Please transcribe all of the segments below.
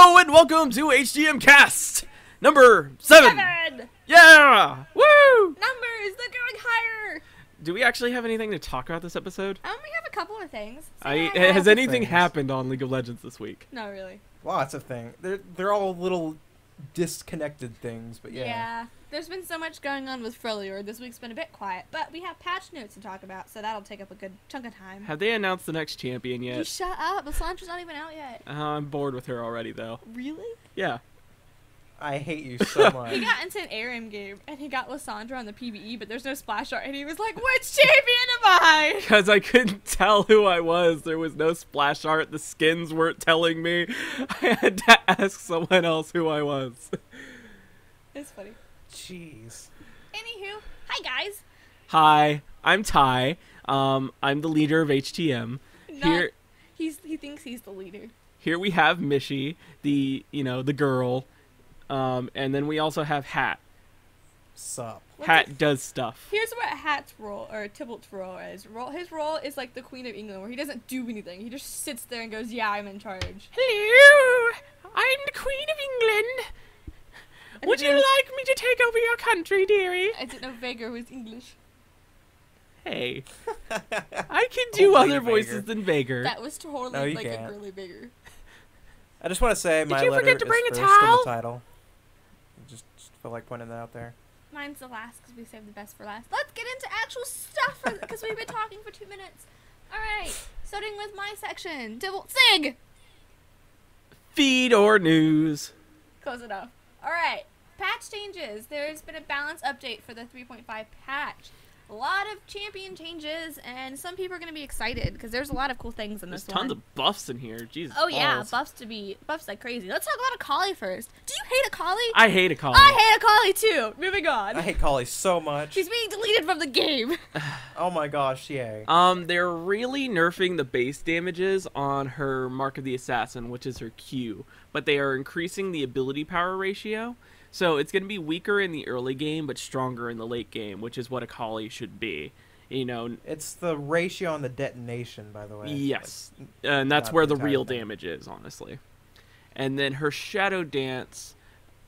Hello and welcome to HTMcast number 7. Yeah! Woo! Numbers, they're going higher. Do we actually have anything to talk about this episode? We have a couple of things. Has anything happened on League of Legends this week? No, really. Lots of things. They're all little disconnected things, but yeah. Yeah. There's been so much going on with Freljord. This week's been a bit quiet, but we have patch notes to talk about, so that'll take up a good chunk of time. Have they announced the next champion yet? You shut up. Lissandra's not even out yet. I'm bored with her already, though. Really? Yeah. I hate you so much. He got into an ARAM game, and he got Lissandra on the PvE, but there's no splash art, and he was like, which champion am I? Because I couldn't tell who I was. There was no splash art. The skins weren't telling me. I had to ask someone else who I was. It's funny. Jeez. Anywho, hi guys. Hi, I'm Ty. I'm the leader of HTM. He thinks he's the leader. Here we have Mishi, the girl. And then we also have Hat. Sup. Hat does stuff. Here's what Hat's role, or Tybalt's role is. His role is like the Queen of England, where he doesn't do anything. He just sits there and goes, yeah, I'm in charge. Hello, I'm the Queen of England. Would you like me to take over your country, dearie? I didn't know Vega was English. Hey, I can do other voices than Vager. That was totally like can't. a girly Vager. I just want to say my you letter forget to is bring a first towel? in the title. Just feel like pointing that out there. Mine's the last because we saved the best for last. Let's get into actual stuff because we've been talking for 2 minutes. All right, starting with my section. Tybalt, Sig! Feed or news. Close enough. All right, patch changes. There's been a balance update for the 3.5 patch. A lot of champion changes, and some people are going to be excited because there's a lot of cool things in this one. There's tons of buffs in here. Jesus. Oh yeah, balls. buffs like crazy. Let's talk about Akali first. Do you hate Akali? I hate Akali. I hate Akali too. Moving on. I hate Kali so much. She's being deleted from the game. Oh my gosh, yay. They're really nerfing the base damages on her Mark of the Assassin, which is her Q, but they are increasing the ability power ratio. So it's going to be weaker in the early game, but stronger in the late game, which is what Akali should be. It's the ratio on the detonation, by the way. Yes, and that's where the real damage is, honestly. And then her Shadow Dance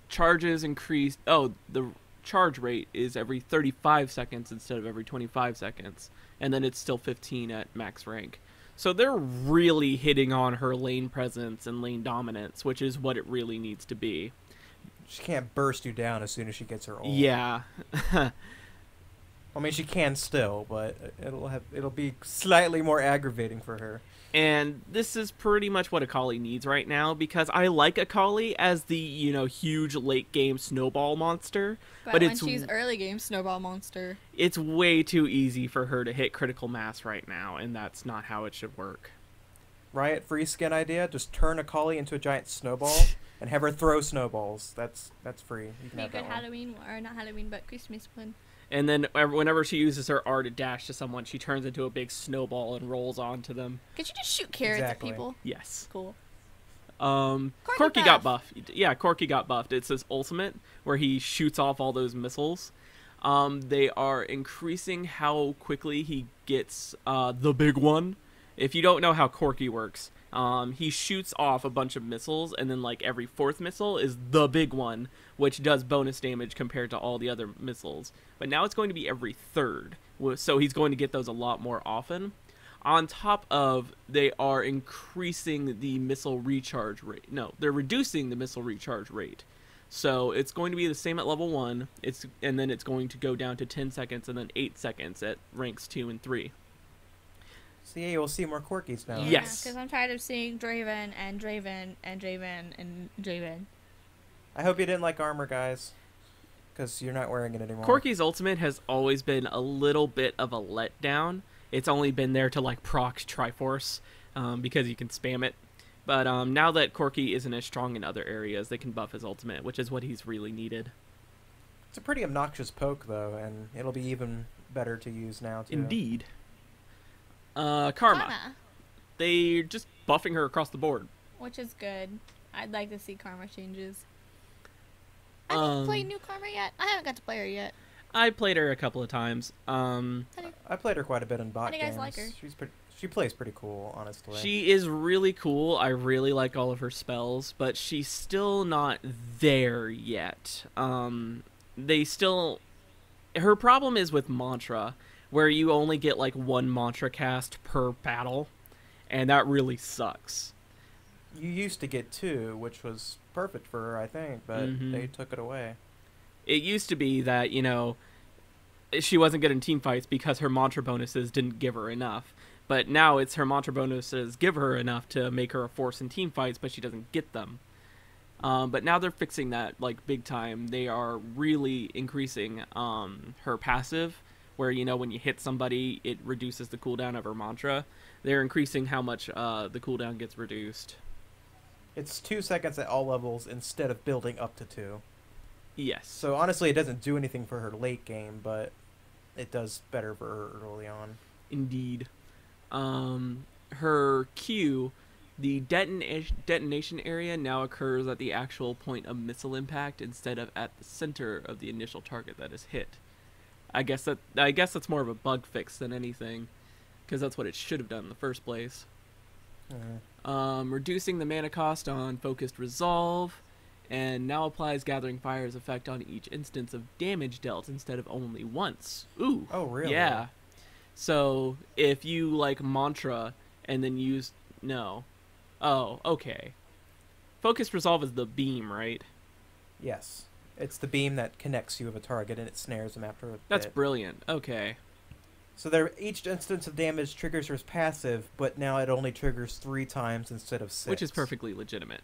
charges increased. Oh, the charge rate is every 35 seconds instead of every 25 seconds. And then it's still 15 at max rank. So they're really hitting on her lane presence and lane dominance, which is what it really needs to be. She can't burst you down as soon as she gets her ult. Yeah. I mean, she can still, but it'll be slightly more aggravating for her. And this is pretty much what Akali needs right now, because I like Akali as the, huge late game snowball monster. But when she's early game snowball monster. It's way too easy for her to hit critical mass right now, and that's not how it should work. Riot free skin idea, just turn Akali into a giant snowball and have her throw snowballs. That's free. You can Be a have good that one. Halloween, or not Halloween, but Christmas one. And then whenever she uses her R to dash to someone, she turns into a big snowball and rolls onto them. Could you just shoot carrots at people? Yes. Cool. Corki got buffed. Yeah, Corki got buffed. It's his ultimate where he shoots off all those missiles. They are increasing how quickly he gets the big one. If you don't know how Corki works, he shoots off a bunch of missiles, and then like every 4th missile is the big one, which does bonus damage compared to all the other missiles. But now it's going to be every 3rd, so he's going to get those a lot more often. On top of, they are increasing the missile recharge rate. No, they're reducing the missile recharge rate. So it's going to be the same at level 1, and then it's going to go down to 10 seconds and then 8 seconds at ranks 2 and 3. So yeah, you'll see more Corkis now. Yeah, Yes. because I'm tired of seeing Draven and Draven and Draven and Draven. I hope you didn't like armor, guys, because you're not wearing it anymore. Corki's ultimate has always been a little bit of a letdown. It's only been there to like proc Triforce because you can spam it. But now that Corki isn't as strong in other areas, they can buff his ultimate, which is what he's really needed. It's a pretty obnoxious poke, though, and it'll be even better to use now, too. Indeed. Karma. They're just buffing her across the board. Which is good. I'd like to see Karma changes. I haven't played new Karma yet. I haven't got to play her yet. I played her a couple of times. I played her quite a bit in bot How do you guys games. like her? She plays pretty cool, honestly. She is really cool. I really like all of her spells, but she's still not there yet. Her problem is with mantra, where you only get like one mantra cast per battle, and that really sucks. You used to get 2, which was perfect for her, I think, but they took it away. It used to be that, she wasn't good in team fights because her mantra bonuses didn't give her enough. But now it's her mantra bonuses give her enough to make her a force in team fights, but she doesn't get them. But now they're fixing that, like, big time. They are really increasing her passive, where, when you hit somebody, it reduces the cooldown of her mantra. They're increasing how much the cooldown gets reduced. It's 2 seconds at all levels instead of building up to 2. Yes. So honestly, it doesn't do anything for her late game, but it does better for her early on. Indeed. Her Q, the detonation area now occurs at the actual point of missile impact instead of at the center of the initial target that is hit. I guess that's more of a bug fix than anything, because that's what it should have done in the first place. Reducing the mana cost on focused resolve, and now applies Gathering Fire's effect on each instance of damage dealt instead of only once. Ooh. Oh, really? Yeah. So if you like mantra and then use no. Oh, okay. Focused resolve is the beam, right? Yes. It's the beam that connects you with a target and it snares them after a That's bit. brilliant. Okay. So each instance of damage triggers her passive, but now it only triggers 3 times instead of 6. Which is perfectly legitimate.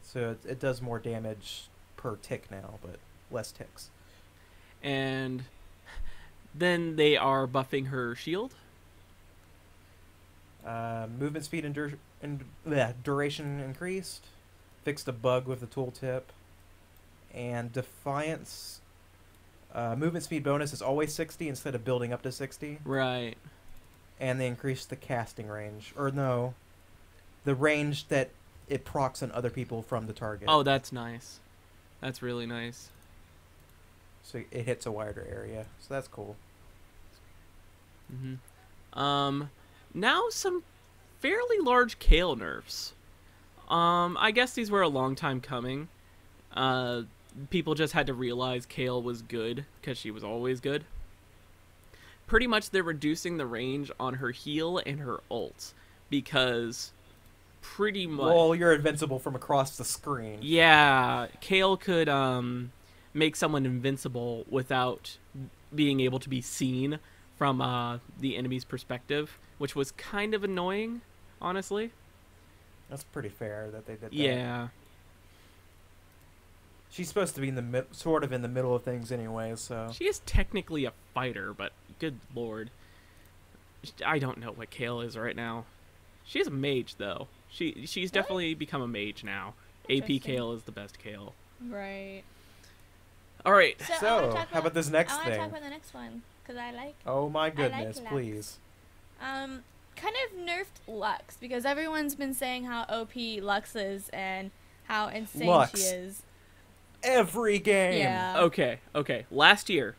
So it does more damage per tick now, but less ticks. And then they are buffing her shield. Movement speed and duration increased. Fixed a bug with the tooltip. And Defiance... movement speed bonus is always 60 instead of building up to 60. Right. And they increased the casting range. Or no, the range that it procs on other people from the target. Oh, that's nice. That's really nice. So it hits a wider area. So that's cool. Now some fairly large Kale nerfs. I guess these were a long time coming. People just had to realize Kale was good because she was always good. Pretty much they're reducing the range on her heal and her ult because pretty much... Well, you're invincible from across the screen. Yeah, Kale could make someone invincible without being able to be seen from the enemy's perspective, which was kind of annoying, honestly. That's pretty fair that they did that. Yeah. She's supposed to be in the sort of in the middle of things anyway, so... She is technically a fighter, but good lord. I don't know what Kale is right now. She is a mage, though. She's definitely become a mage now. AP Kale is the best Kale. Right. All right. So how about this next I thing? want to talk about the next one, because I like... Oh my goodness, Lux. please. Kind of nerfed Lux, because everyone's been saying how OP Lux is and how insane Lux. she is. Every game. Yeah. Okay. Last year,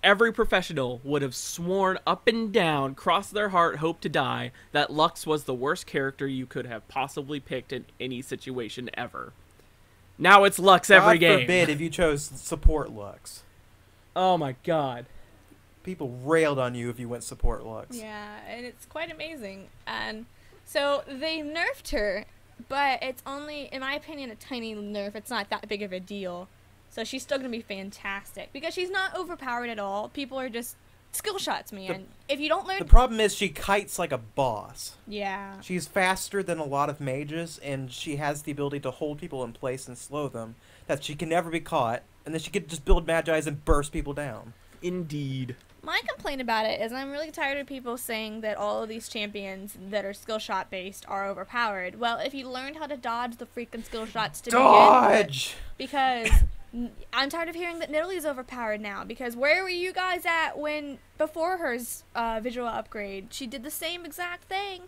every professional would have sworn up and down, crossed their heart, hope to die, that Lux was the worst character you could have possibly picked in any situation ever. Now it's Lux every game. God forbid if you chose support Lux. Oh my god. People railed on you if you went support Lux. Yeah, and it's quite amazing. And so they nerfed her, but it's only, in my opinion, a tiny nerf. It's not that big of a deal. So she's still going to be fantastic because she's not overpowered at all. People are just skill shots, man. If you don't learn... The problem is she kites like a boss. Yeah. She's faster than a lot of mages, and she has the ability to hold people in place and slow them, that she can never be caught, and then she can just build Magi's and burst people down. Indeed. My complaint about it is I'm really tired of people saying that all of these champions that are skill shot based are overpowered. Well, if you learned how to dodge the freaking skill shots to begin with, because I'm tired of hearing that Nidalee's overpowered now, because where were you guys at when before her visual upgrade? She did the same exact thing.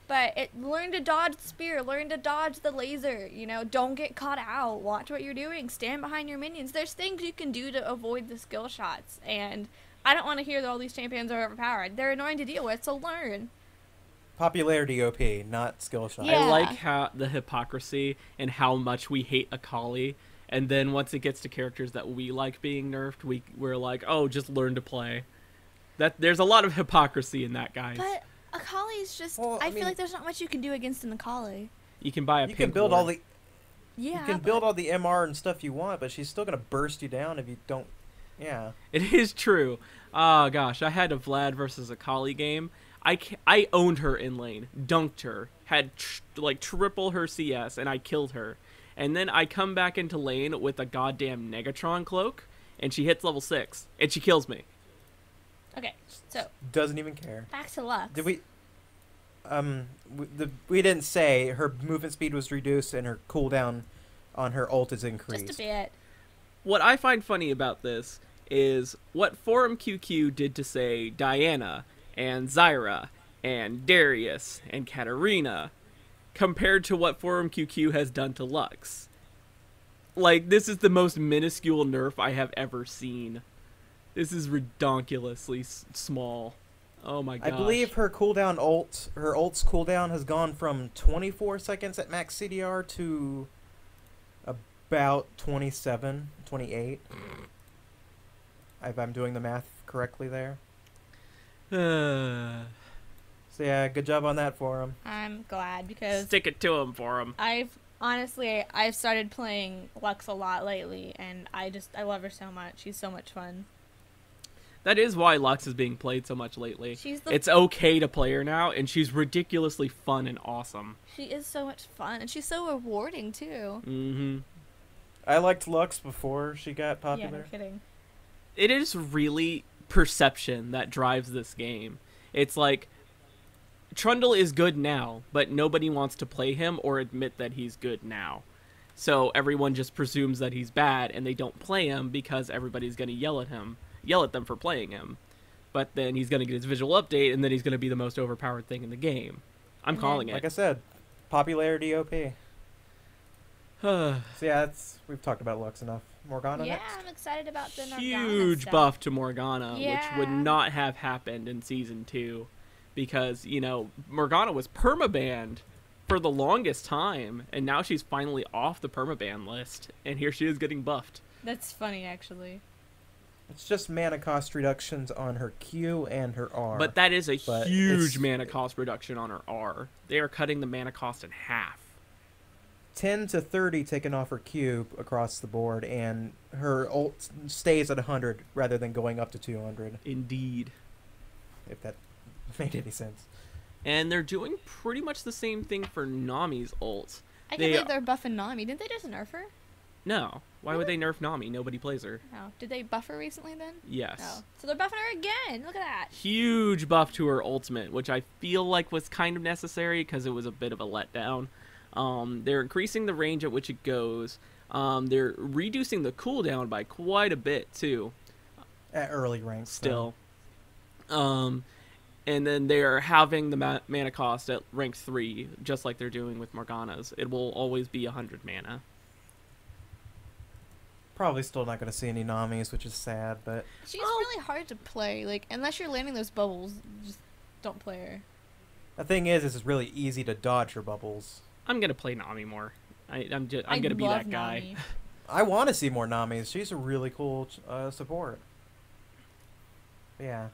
But learn to dodge the spear, learn to dodge the laser, don't get caught out, watch what you're doing, stand behind your minions. There's things you can do to avoid the skill shots, and I don't want to hear that all these champions are overpowered. They're annoying to deal with, so learn. Popularity OP, not skill shot. Yeah. I like how the hypocrisy and how much we hate Akali, and then once it gets to characters that we like being nerfed, we're like, oh, just learn to play. That there's a lot of hypocrisy in that, guys. But Akali's just... Well, I feel like there's not much you can do against an Akali. You can buy a You pink can build ward. all the Yeah, you can build all the MR and stuff you want, but she's still gonna burst you down if you don't. Yeah. It is true. Oh gosh, I had a Vlad versus Akali game. I owned her in lane, dunked her, had like triple her CS, and I killed her. And then I come back into lane with a goddamn Negatron cloak, and she hits level 6, and she kills me. Okay, so Doesn't even care. back to Lux. Did we? We didn't say her movement speed was reduced and her cooldown on her ult is increased. Just a bit. What I find funny about this is what Forum QQ did to, say, Diana and Zyra and Darius and Katarina compared to what Forum QQ has done to Lux. Like, this is the most minuscule nerf I have ever seen. This is ridiculously small. Oh my gosh. I believe her ult's cooldown has gone from 24 seconds at max CDR to about 27, 28. If I'm doing the math correctly there. So yeah, good job on that for him. I'm glad because Stick it to him, Forum. I've started playing Lux a lot lately, and I love her so much. She's so much fun. That is why Lux is being played so much lately. She's the It's okay to play her now, and she's ridiculously fun and awesome. She is so much fun, and she's so rewarding too. Mm-hmm. I liked Lux before she got Yeah, no popular. kidding. It is really perception that drives this game. It's like, Trundle is good now, but nobody wants to play him or admit that he's good now. So everyone just presumes that he's bad, and they don't play him because everybody's going to yell at them for playing him. But then he's going to get his visual update, and then he's going to be the most overpowered thing in the game. I'm calling Like it. I said, popularity OP. So yeah, we've talked about Lux enough. Morgana Yeah, next. I'm excited about the Morgana Huge stuff. buff to Morgana, which Yeah. would not have happened in Season 2. Because, Morgana was permabanned for the longest time, and now she's finally off the permaban list, and here she is getting buffed. That's funny, actually. It's just mana cost reductions on her Q and her R. But that is a But huge it's- mana cost reduction on her R. They are cutting the mana cost in half. 10 to 30 taken off her Q across the board, and her ult stays at 100 rather than going up to 200. Indeed. If that made any sense. And they're doing pretty much the same thing for Nami's ult. I They- can't believe they're buffing Nami. Didn't they just nerf her? No. Why would they nerf Nami? Nobody plays her. No. Did they buff her recently then? Yes. Oh. So they're buffing her again. Look at that. Huge buff to her ultimate, which I feel like was kind of necessary because it was a bit of a letdown. They're increasing the range at which it goes. They're reducing the cooldown by quite a bit too. At early ranks. Still. And then they are having the mana cost at rank 3, just like they're doing with Morgana's. It will always be 100 mana. Probably still not going to see any Namis, which is sad, but She's really hard to play. Like, unless you're landing those bubbles, just don't play her. the thing is it's really easy to dodge her bubbles. I'm gonna play Nami more. I'm I gonna be love that guy. Nami. I want to see more Namis. She's a really cool support. Yeah.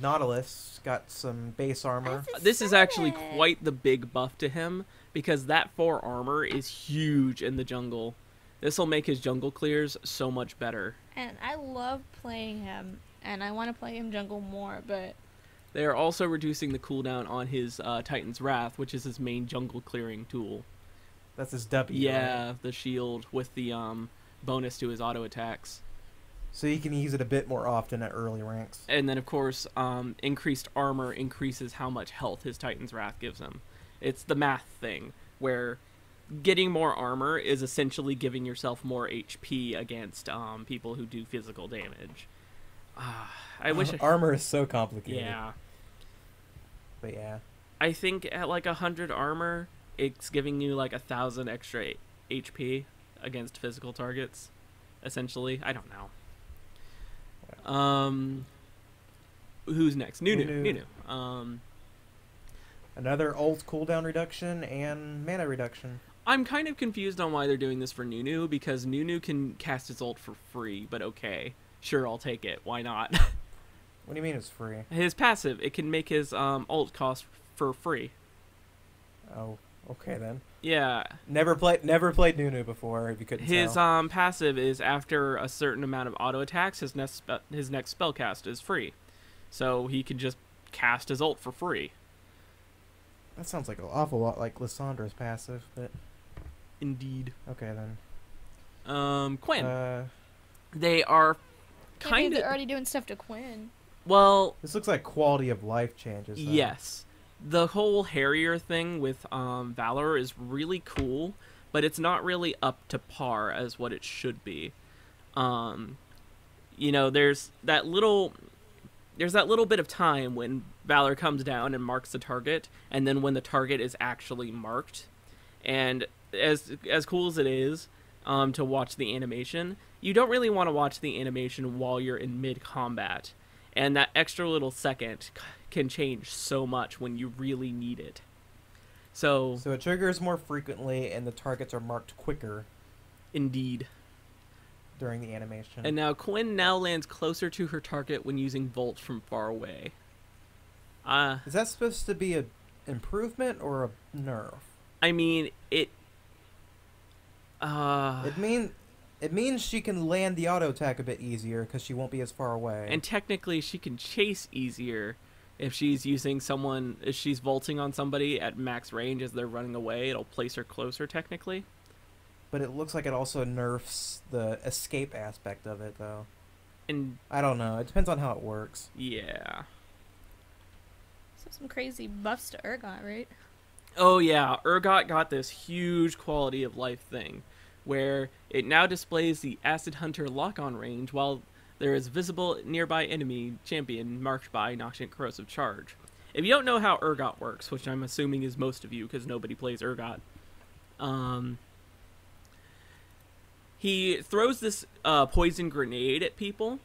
Nautilus got some base armor. That's This is actually excited. quite the big buff to him because that 4 armor is huge in the jungle. This will make his jungle clears so much better. And I love playing him, and I want to play him jungle more, but They are also reducing the cooldown on his Titan's Wrath, which is his main jungle clearing tool. That's his W. Yeah, Right? the shield with the bonus to his auto attacks. So you can use it a bit more often at early ranks. And then, of course, increased armor increases how much health his Titan's Wrath gives him. It's the math thing, where getting more armor is essentially giving yourself more HP against people who do physical damage. I wish... Armor is so complicated. Yeah. But yeah. I think at like 100 armor, it's giving you like 1,000 extra HP against physical targets, essentially. I don't know. Who's next? Nunu. Nunu. Nunu. Another ult cooldown reduction and mana reduction. I'm kind of confused on why they're doing this for Nunu, because Nunu can cast his ult for free, but okay. Sure, I'll take it. Why not? What do you mean it's free? His passive, it can make his ult cost for free. Oh, okay then. Yeah. Never played Nunu before, if you couldn't His tell. passive is after a certain amount of auto attacks, his next spell cast is free. So he can just cast his ult for free. That sounds like an awful lot like Lissandra's passive, but Indeed. okay then. Quinn. They are kind They're of already doing stuff to Quinn. well. This looks like quality of life changes. Though. Yes. The whole Harrier thing with Valor is really cool, but it's not really up to par as what it should be. There's that little bit of time when Valor comes down and marks the target, and then when the target is actually marked. And as cool as it is to watch the animation, you don't really want to watch the animation while you're in mid-combat. And that extra little second can change so much when you really need it. So it triggers more frequently, and the targets are marked quicker. Indeed. During the animation. And now Quinn now lands closer to her target when using Volt from far away. Is that supposed to be an improvement or a nerf? I mean, it means she can land the auto attack a bit easier because she won't be as far away. And technically, she can chase easier if she's if she's vaulting on somebody at max range as they're running away. It'll place her closer, technically. But it looks like it also nerfs the escape aspect of it, though. And I don't know. It depends on how it works. Yeah. So some crazy buffs to Urgot, right? Oh yeah, Urgot got this huge quality of life thing, where it now displays the Acid Hunter lock-on range while there is visible nearby enemy champion marked by Noxiant Corrosive Charge. If you don't know how Urgot works, which I'm assuming is most of you because nobody plays Urgot, he throws this poison grenade at people,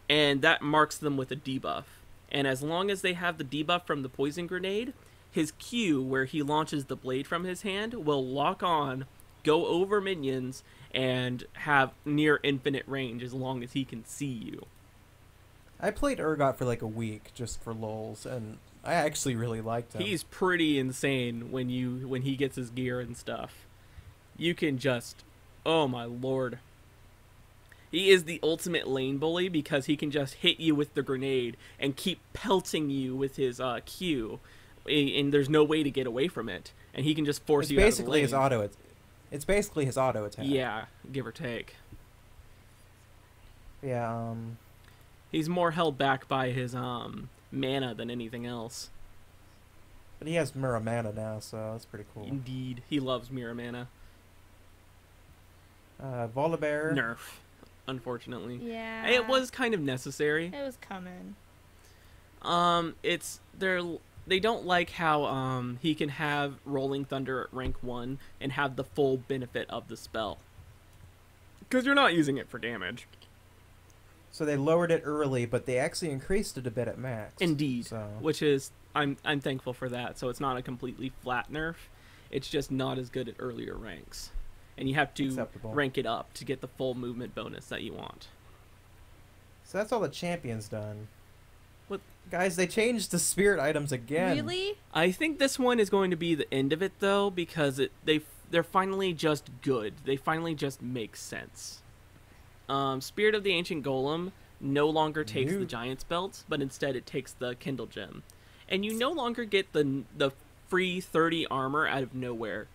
and that marks them with a debuff. And as long as they have the debuff from the poison grenade, his Q, where he launches the blade from his hand, will lock on, go over minions, and have near infinite range as long as he can see you. I played Urgot for like a week just for lulz, and I actually really liked him. He's pretty insane when he gets his gear and stuff. You can just... Oh my lord. He is the ultimate lane bully because he can just hit you with the grenade and keep pelting you with his Q, and there's no way to get away from it. And he can just force you out of the lane. It's basically his auto attack. Yeah, give or take. Yeah, He's more held back by his mana than anything else. But he has Mirror Mana now, so that's pretty cool. Indeed, he loves mirror mana. Volibear. Nerf, unfortunately. Yeah. It was kind of necessary. It was coming. They don't like how he can have Rolling Thunder at rank 1 and have the full benefit of the spell. Because you're not using it for damage. So they lowered it early, but they actually increased it a bit at max. Indeed, so. which is I'm thankful for that. So it's not a completely flat nerf. It's just not as good at earlier ranks. And you have to rank it up to get the full movement bonus that you want. So that's all the champions done. What? Guys, they changed the spirit items again. Really? I think this one is going to be the end of it, though, because they're finally just good. They finally just make sense. Spirit of the Ancient Golem no longer takes the Giant's Belt, but instead it takes the Kindle Gem. And you no longer get the free 30 armor out of nowhere.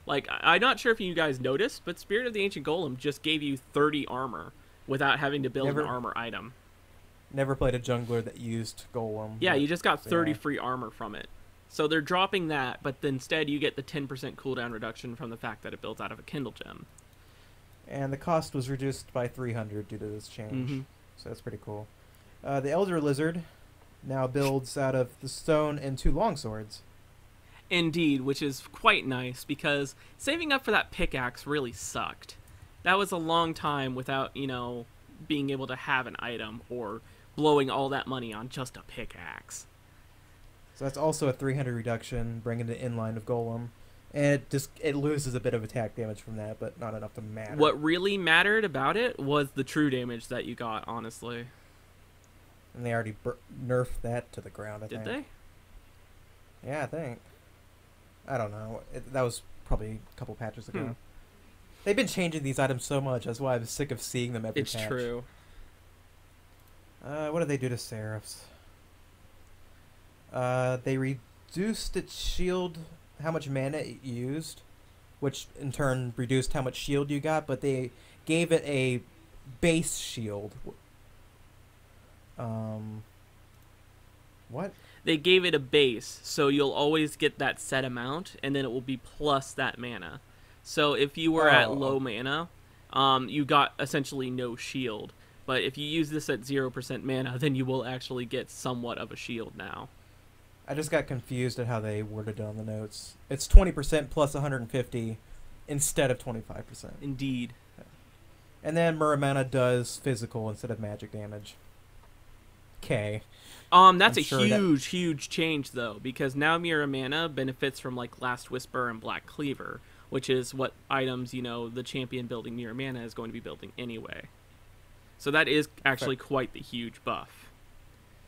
Like, I'm not sure if you guys noticed, but Spirit of the Ancient Golem just gave you 30 armor without having to build an armor item. Never played a jungler that used Golem. Yeah, you just got 30 free armor from it. So they're dropping that, but instead you get the 10% cooldown reduction from the fact that it builds out of a Kindle Gem. And the cost was reduced by 300 due to this change. Mm-hmm. So that's pretty cool. The Elder Lizard now builds out of the stone and 2 longswords. Indeed, which is quite nice because saving up for that pickaxe really sucked. That was a long time without, being able to have an item or blowing all that money on just a pickaxe. So that's also a 300 reduction, bringing it in line with Golem. And it loses a bit of attack damage from that, but not enough to matter. What really mattered about it was the true damage that you got, honestly. And they already nerfed that to the ground, I think. Did they? Yeah, I think. I don't know. That was probably a couple patches ago. They've been changing these items so much, that's why I'm sick of seeing them every patch. It's true. What did they do to Seraph's? They reduced its shield, how much mana it used, which in turn reduced how much shield you got, but they gave it a base shield. What? They gave it a base, so you'll always get that set amount, and then it will be plus that mana. So if you were at low mana, you got essentially no shield. But if you use this at 0% mana, then you will actually get somewhat of a shield now. I just got confused at how they worded it on the notes. It's 20% plus 150 instead of 25%. Indeed. And then Muramana does physical instead of magic damage. Okay. That's huge change, though, because now Muramana benefits from, like, Last Whisper and Black Cleaver, which is what items, the champion building Muramana is going to be building anyway. So that is actually quite the huge buff.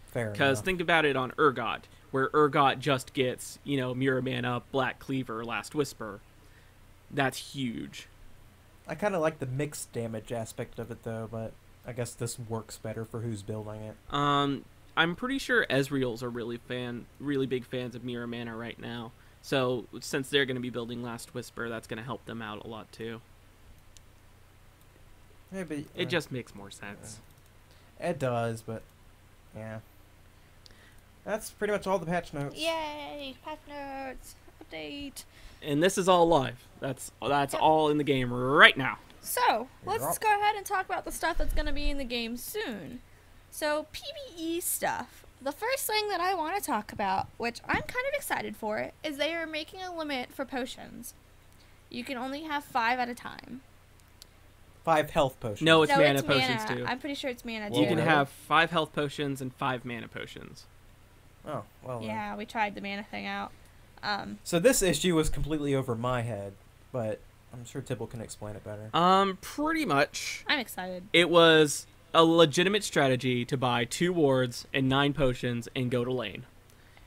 Fair enough. Because think about it on Urgot, where Urgot just gets, Muramana, Black Cleaver, Last Whisper. That's huge. I kind of like the mixed damage aspect of it, though, but I guess this works better for who's building it. I'm pretty sure Ezreals are really big fans of Muramana right now. So since they're going to be building Last Whisper, that's going to help them out a lot too. Maybe it just makes more sense. It does, but yeah. That's pretty much all the patch notes. Yay! Patch notes update. And this is all live. That's all in the game right now. So let's go ahead and talk about the stuff that's going to be in the game soon. So PvE stuff. The first thing that I want to talk about, which I'm kind of excited for, is they are making a limit for potions. You can only have 5 at a time. 5 health potions. No, it's mana potions too. I'm pretty sure it's mana too. You can have 5 health potions and 5 mana potions. Oh, well. Yeah, we tried the mana thing out. So this issue was completely over my head, but I'm sure Tibble can explain it better. Pretty much. I'm excited. It was a legitimate strategy to buy 2 wards and 9 potions and go to lane.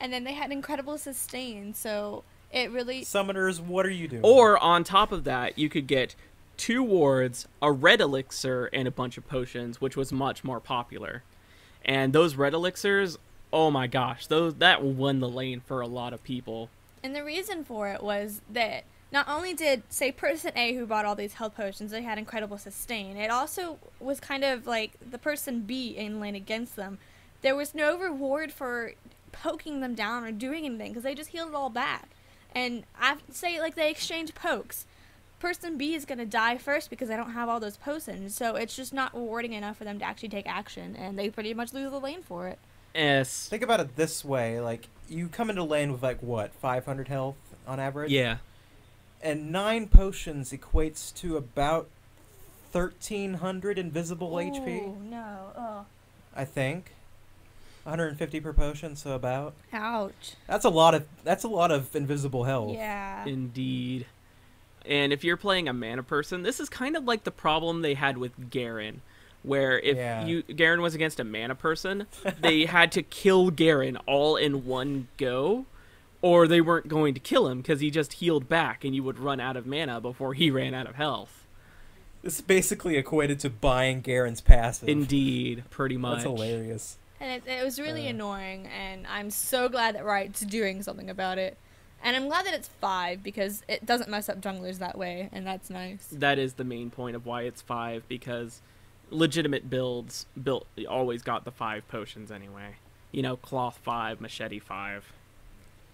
And then they had incredible sustain, so it really... Summoners, what are you doing? Or, on top of that, you could get 2 wards, a red elixir, and a bunch of potions, which was much more popular. And those red elixirs, oh my gosh, that won the lane for a lot of people. And the reason for it was that not only did, say, person A who bought all these health potions, they had incredible sustain, it also was kind of like the person B in lane against them. There was no reward for poking them down or doing anything because they just healed it all back. And I say, like, they exchange pokes. Person B is going to die first because they don't have all those potions, so it's just not rewarding enough for them to actually take action, and they pretty much lose the lane for it. Yes. Think about it this way, like, you come into lane with, like, what, 500 health on average? Yeah. And 9 potions equates to about 1,300 invisible HP. Oh, no. Oh. I think. 150 per potion, so about. Ouch. That's a lot of invisible health. Yeah. Indeed. And if you're playing a mana person, this is kind of like the problem they had with Garen, where if Garen was against a mana person, they had to kill Garen all in one go, or they weren't going to kill him because he just healed back and you would run out of mana before he ran out of health. This basically equated to buying Garen's passive. Indeed, pretty much. That's hilarious. And it was really annoying, and I'm so glad that Riot's doing something about it. And I'm glad that it's 5, because it doesn't mess up junglers that way, and that's nice. That is the main point of why it's 5, because legitimate builds always got the 5 potions anyway. You know, Cloth 5, Machete 5.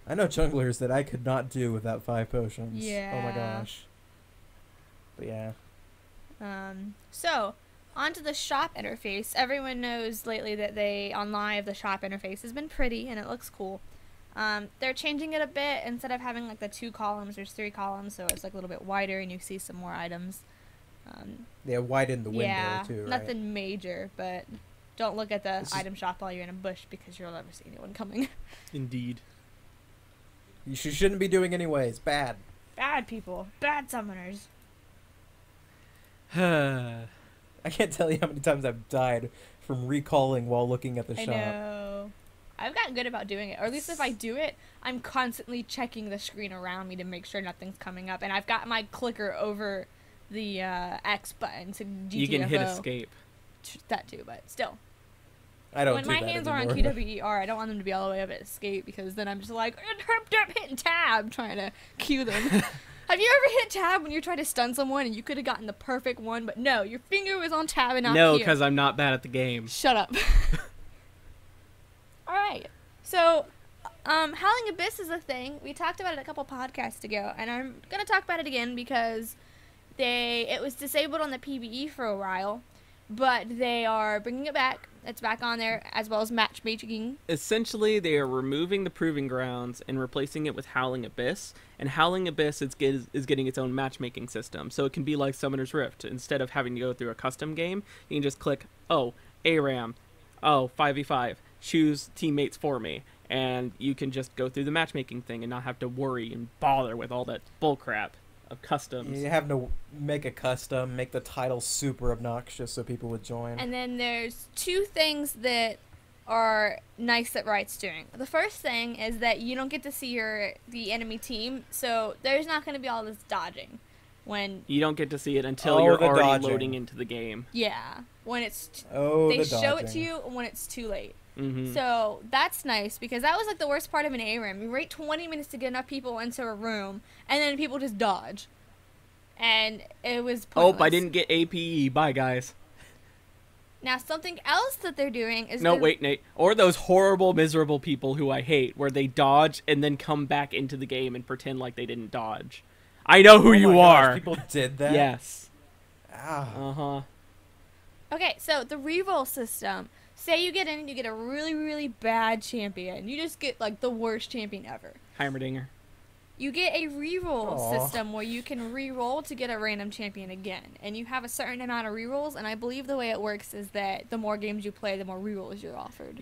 I know junglers that I could not do without 5 potions. Yeah. Oh my gosh. But yeah. So, onto the shop interface. Everyone knows lately that on live, the shop interface has been pretty, and it looks cool. They're changing it a bit. Instead of having like the 2 columns, there's 3 columns, so it's like a little bit wider and you see some more items. They widen the window, yeah, too, right? nothing major, but don't look at the This is- item shop while you're in a bush because you'll never see anyone coming. Indeed. You shouldn't be doing anyways. Bad. Bad people. Bad summoners. I can't tell you how many times I've died from recalling while looking at the I shop. know. I've gotten good about doing it. Or at least if I do it, I'm constantly checking the screen around me to make sure nothing's coming up. And I've got my clicker over the X button to GTFO. You can hit escape. That too, but still. I don't When do my that hands are on anymore. QWER, I don't want them to be all the way up at escape because then I'm just like, hitting tab, trying to cue them. Have you ever hit tab when you're trying to stun someone and you could have gotten the perfect one, but no, your finger was on tab and not No, Q? because I'm not bad at the game. Shut up. Alright, so, Howling Abyss is a thing. We talked about it a couple podcasts ago, and I'm going to talk about it again because it was disabled on the PvE for a while, but they are bringing it back. It's back on there, as well as matchmaking. Essentially, they are removing the Proving Grounds and replacing it with Howling Abyss. And Howling Abyss is getting its own matchmaking system. So it can be like Summoner's Rift. Instead of having to go through a custom game, you can just click, oh, ARAM, oh, 5v5, choose teammates for me. And you can just go through the matchmaking thing and not have to worry and bother with all that bullcrap of customs. You have to make a custom, make the title super obnoxious so people would join. And then there's two things that are nice that Riot's doing. The first thing is that you don't get to see the enemy team, so there's not going to be all this dodging when You don't get to see it until Oh, you're the already dodging. loading into the game. when it's the they show it dodging. to you when it's too late. Mm-hmm. So that's nice because that was like the worst part of an ARAM. You wait 20 minutes to get enough people into a room, and then people just dodge, and it was pointless. Oh, I didn't get APE. Bye, guys. Now something else that they're doing is No, wait, Nate. Or those horrible, miserable people who I hate, where they dodge and then come back into the game and pretend like they didn't dodge. I know who Oh you my gosh, are. people did that? Yes. Ah. Uh-huh. Okay, so the reroll system. Say you get in and you get a really, really bad champion. You just get like the worst champion ever. Heimerdinger. You get a reroll Aw. system where you can reroll to get a random champion again. And you have a certain amount of rerolls, and I believe the way it works is that the more games you play, the more rerolls you're offered.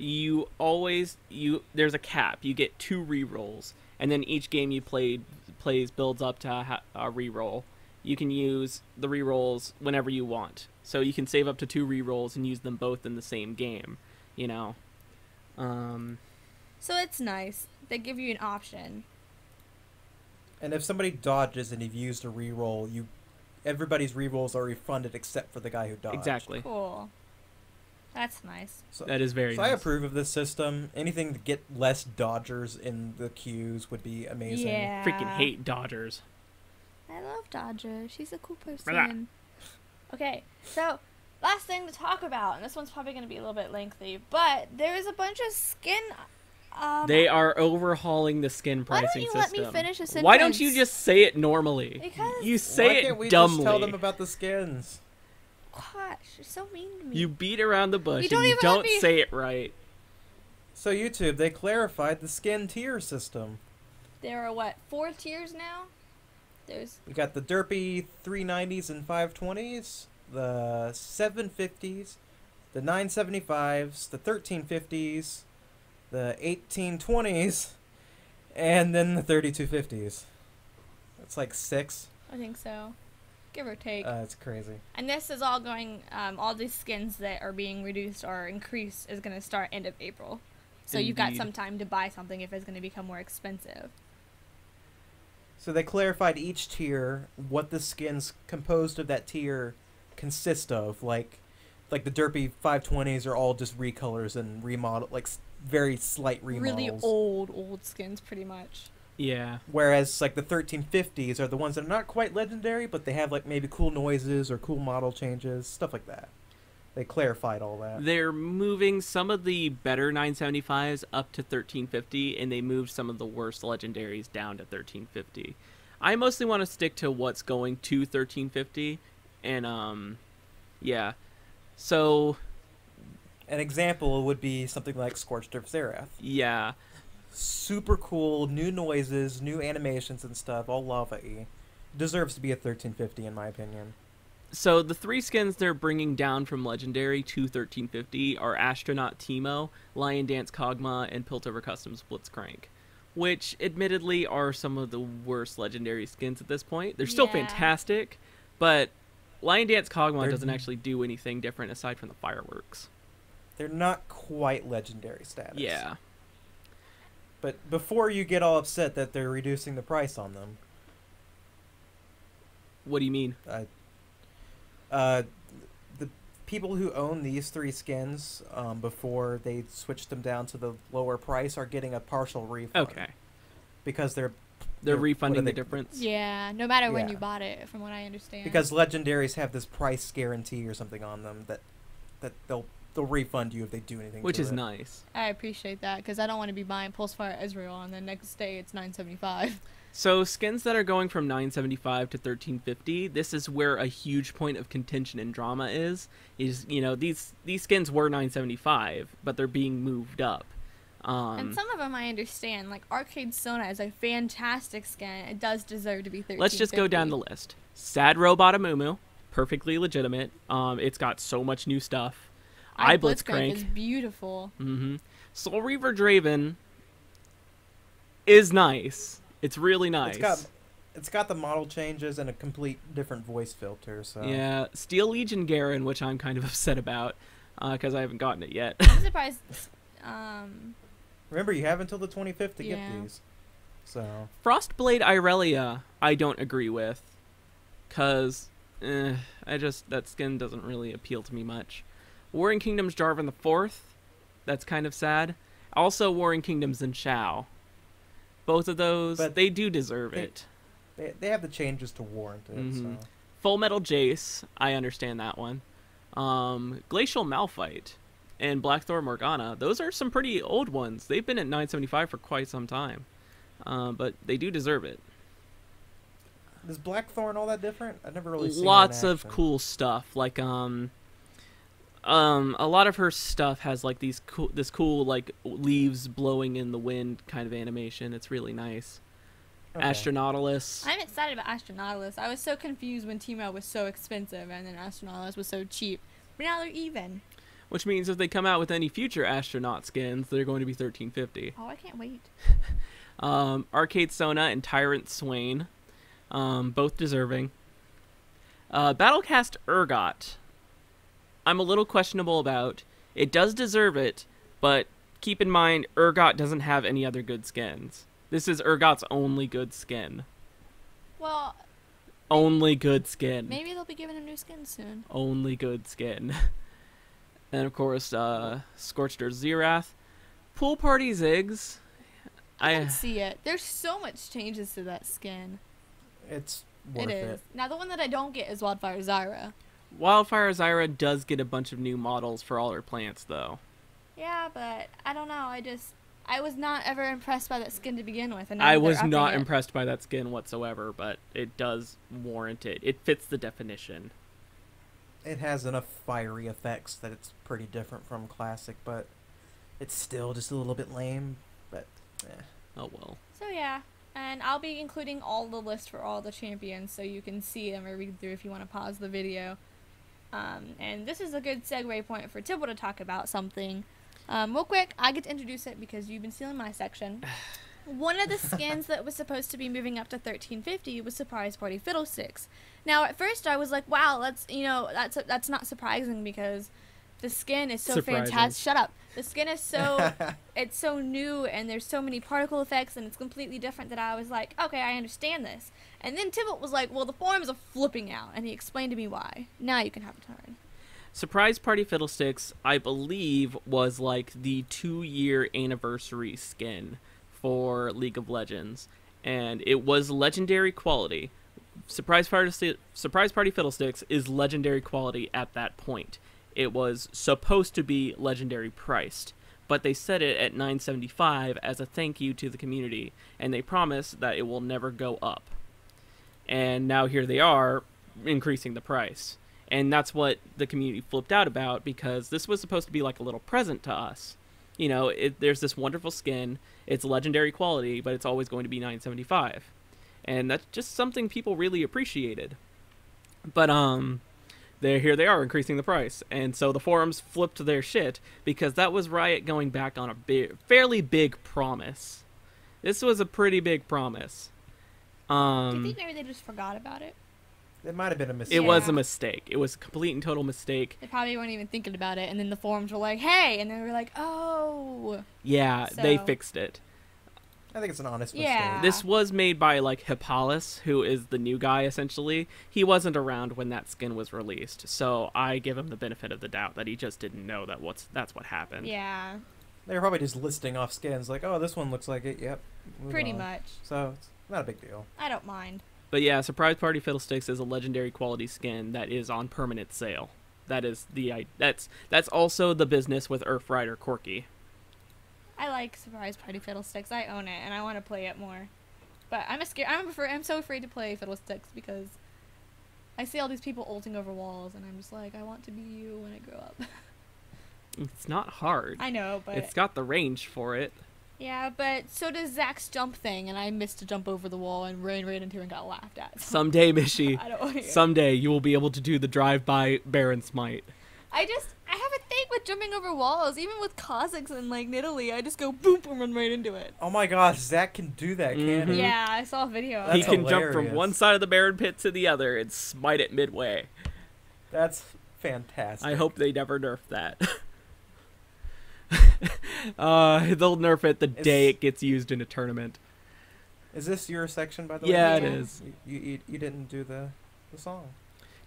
There's a cap. You get 2 rerolls, and then each game you plays builds up to a reroll. You can use the rerolls whenever you want. So you can save up to 2 rerolls and use them both in the same game, you know. So it's nice. They give you an option. And if somebody dodges and you've used a reroll, everybody's rerolls are refunded except for the guy who dodged. Exactly. Cool. That's nice. So, That is very so nice. I approve of this system. Anything to get less dodgers in the queues would be amazing. Yeah. Freaking hate Dodgers. I love Dodger. She's a cool Blah. person. Okay, so last thing to talk about, and this one's probably going to be a little bit lengthy, but there is a bunch of skin. They are overhauling the skin Why pricing don't you let me system. finish a Why don't you sentence? just say it normally? Because- You say Why it can't we dumbly. just tell them about the skins? Gosh, you're so mean to me. You beat around the bush You don't and you even let don't me- say it right. So YouTube, they clarified the skin tier system. There are 4 tiers now? There's We got the derpy 390s and 520s, the 750s, the 975s, the 1350s, the 1820s, and then the 3250s. That's like 6. I think so. Give or take. It's crazy. And this is all going, all these skins that are being reduced or increased is going to start end of April. So you've got Indeed. some time to buy something if it's going to become more expensive. So they clarified each tier, what the skins composed of that tier consist of. Like the derpy 520s are all just recolors and remodel, like very slight remodels. Really old skins, pretty much. Yeah. Whereas like the 1350s are the ones that are not quite legendary, but they have like maybe cool noises or cool model changes, stuff like that. They clarified all that. They're moving some of the better 975s up to 1350, and they moved some of the worst legendaries down to 1350. I mostly want to stick to what's going to 1350, and yeah. So An example would be something like Scorched Earth Zerath. yeah, Super cool, new noises, new animations and stuff, all lava-y. Deserves to be a 1350 in my opinion. So the 3 skins they're bringing down from Legendary to 1350 are Astronaut Teemo, Lion Dance Kog'Maw, and Piltover Customs Blitzcrank, which admittedly are some of the worst Legendary skins at this point. They're still fantastic, but Lion Dance Kog'Maw doesn't actually do anything different aside from the fireworks. They're not quite Legendary status. Yeah. But before you get all upset that they're reducing the price on them. What do you mean? The people who own these 3 skins before they switched them down to the lower price are getting a partial refund. Okay. Because they're refunding the difference? Yeah, no matter when you bought it, from what I understand. Because Legendaries have this price guarantee or something on them that they'll refund you if they do anything Which to is it. nice. I appreciate that, because I don't want to be buying Pulsefire Ezreal and the next day it's $9.75. So skins that are going from $9.75 to $13.50, this is where a huge point of contention and drama is these skins were $9.75, but they're being moved up. And some of them I understand, like Arcade Sona is a fantastic skin. It does deserve to be $13.50. Let's just go down the list. Sad Robot Amumu, perfectly legitimate. It's got so much new stuff. Blitzcrank is beautiful. Soul Reaver Draven is nice. It's really nice. It's got the model changes and a complete different voice filter. So yeah, Steel Legion Garen, which I'm kind of upset about because I haven't gotten it yet. I'm surprised. Remember, you have until the 25th to get these. So Frostblade Irelia, I don't agree with, cause that skin doesn't really appeal to me much. Warring Kingdoms Jarvan IV, that's kind of sad. Also Warring Kingdoms and Shao. Both of those, but they do deserve it. They have the changes to warrant it. So. Full Metal Jace, I understand that one. Glacial Malphite and Blackthorn Morgana, those are some pretty old ones. They've been at $9.75 for quite some time. But they do deserve it. Is Blackthorn all that different? I've never really seen lots of cool stuff. Like a lot of her stuff has like this cool like leaves blowing in the wind kind of animation. It's really nice. Okay. Astronautilus. I'm excited about Astronautilus. I was so confused when Teemo was so expensive and then Astronautilus was so cheap. But now they're even. Which means if they come out with any future astronaut skins, they're going to be $13.50. Oh, I can't wait. Arcade Sona and Tyrant Swain, both deserving. Battlecast Urgot, I'm a little questionable about. It does deserve it, but keep in mind, Urgot doesn't have any other good skins. This is Urgot's only good skin. Well... Only good skin. Maybe they'll be giving him new skins soon. Only good skin. And of course, Scorched Earth Xerath. Pool Party Ziggs. I can see it. There's so much changes to that skin. It's worth it. Now, the one that I don't get is Wildfire Zyra. Wildfire Zyra does get a bunch of new models for all her plants, though. Yeah, but I don't know. I was not ever impressed by that skin to begin with. And I was not impressed by that skin whatsoever, but it does warrant it. It fits the definition. It has enough fiery effects that it's pretty different from Classic, but it's still just a little bit lame. But, oh well. So yeah, and I'll be including all the list for all the champions so you can see them or read through if you want to pause the video. And this is a good segue point for Tibble to talk about something. Real quick, I get to introduce it because you've been stealing my section. One of the skins that was supposed to be moving up to $13.50 was Surprise Party Fiddlesticks. Now, at first, I was like, "Wow, that's not surprising because the skin is so fantastic." Shut up. The skin is it's so new, and there's so many particle effects, and it's completely different. That I was like, "Okay, I understand this." And then Tibble was like, "Well, the forms are flipping out," and he explained to me why. Now you can have a turn. Surprise Party Fiddlesticks, I believe, was like the 2-year anniversary skin for League of Legends, and it was legendary quality. Surprise Party Fiddlesticks is legendary quality at that point. It was supposed to be legendary priced, but they set it at $9.75 as a thank you to the community, and they promise that it will never go up. And now here they are, increasing the price. And that's what the community flipped out about, because this was supposed to be like a little present to us. You know, there's this wonderful skin, it's legendary quality, but it's always going to be $9.75. And that's just something people really appreciated. But here they are increasing the price. And so the forums flipped their shit because that was Riot going back on a fairly big promise. This was a pretty big promise. Do you think maybe they just forgot about it? It might have been a mistake. It was a mistake. It was a complete and total mistake. They probably weren't even thinking about it, and then the forums were like, hey, and they were like, oh. Yeah, they fixed it. I think it's an honest mistake. Yeah. This was made by, like, Hippolytus, who is the new guy, essentially. He wasn't around when that skin was released, so I give him the benefit of the doubt that he just didn't know that's what happened. Yeah. They were probably just listing off skins, like, oh, this one looks like it, yep. Pretty much. So, it's not a big deal. I don't mind. But yeah, Surprise Party Fiddlesticks is a legendary quality skin that is on permanent sale. That is that's also the business with Earthrider Corky. I like Surprise Party Fiddlesticks. I own it, and I want to play it more. But I'm so afraid to play Fiddlesticks because I see all these people ulting over walls, and I'm just like, I want to be you when I grow up. It's not hard. I know, but it's got the range for it. Yeah, but so does Zach's jump thing, and I missed to jump over the wall and ran right into it and got laughed at. So Someday, Mishi. I don't want to. Someday you will be able to do the drive-by Baron Smite. I have a thing with jumping over walls. Even with Cossacks in, like, Italy, I just go boom and run right into it. Oh my gosh, Zach can do that, can he? Yeah, I saw a video. That's He can jump hilarious. from one side of the Baron pit to the other and smite it midway. That's fantastic. I hope they never nerf that. They'll nerf it the day it gets used in a tournament. Is this your section, by the way? Yeah, it Yeah. is. You didn't do the song.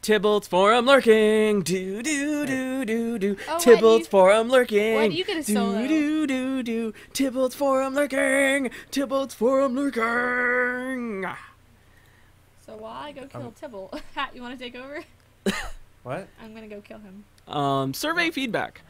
Tybalt's forum lurking, do do do do do. Oh, Tybalt's forum lurking, why do you get a solo? do do do. Tybalt's forum lurking, Tybalt's forum lurking. So while I go kill Tybalt, Hat, you want to take over? What? I'm gonna go kill him. Survey feedback.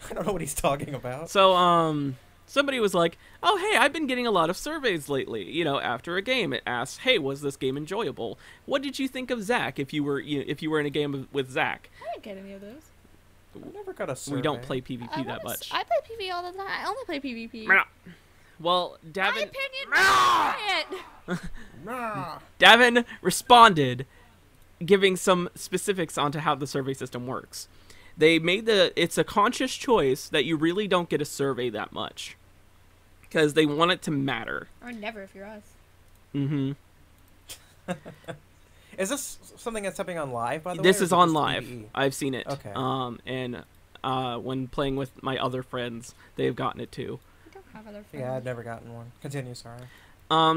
I don't know what he's talking about. So, somebody was like, oh, hey, I've been getting a lot of surveys lately. You know, after a game, it asks, hey, was this game enjoyable? What did you think of Zach if you were in a game with Zach? I didn't get any of those. I never got a survey. We don't play PvP that much. I play PvP all the time. I only play PvP. Well, My Davin... opinion, Nah. Davin responded, giving some specifics onto how the survey system works. They made it's a conscious choice that you really don't get a survey that much. Because they want it to matter. Or never if you're us. Mm-hmm. Is this something that's happening on live, by the way? This or is it on just live. PvE? I've seen it. Okay. And when playing with my other friends, they've gotten it too. I don't have other friends. Yeah, I've never gotten one. Continue, sorry.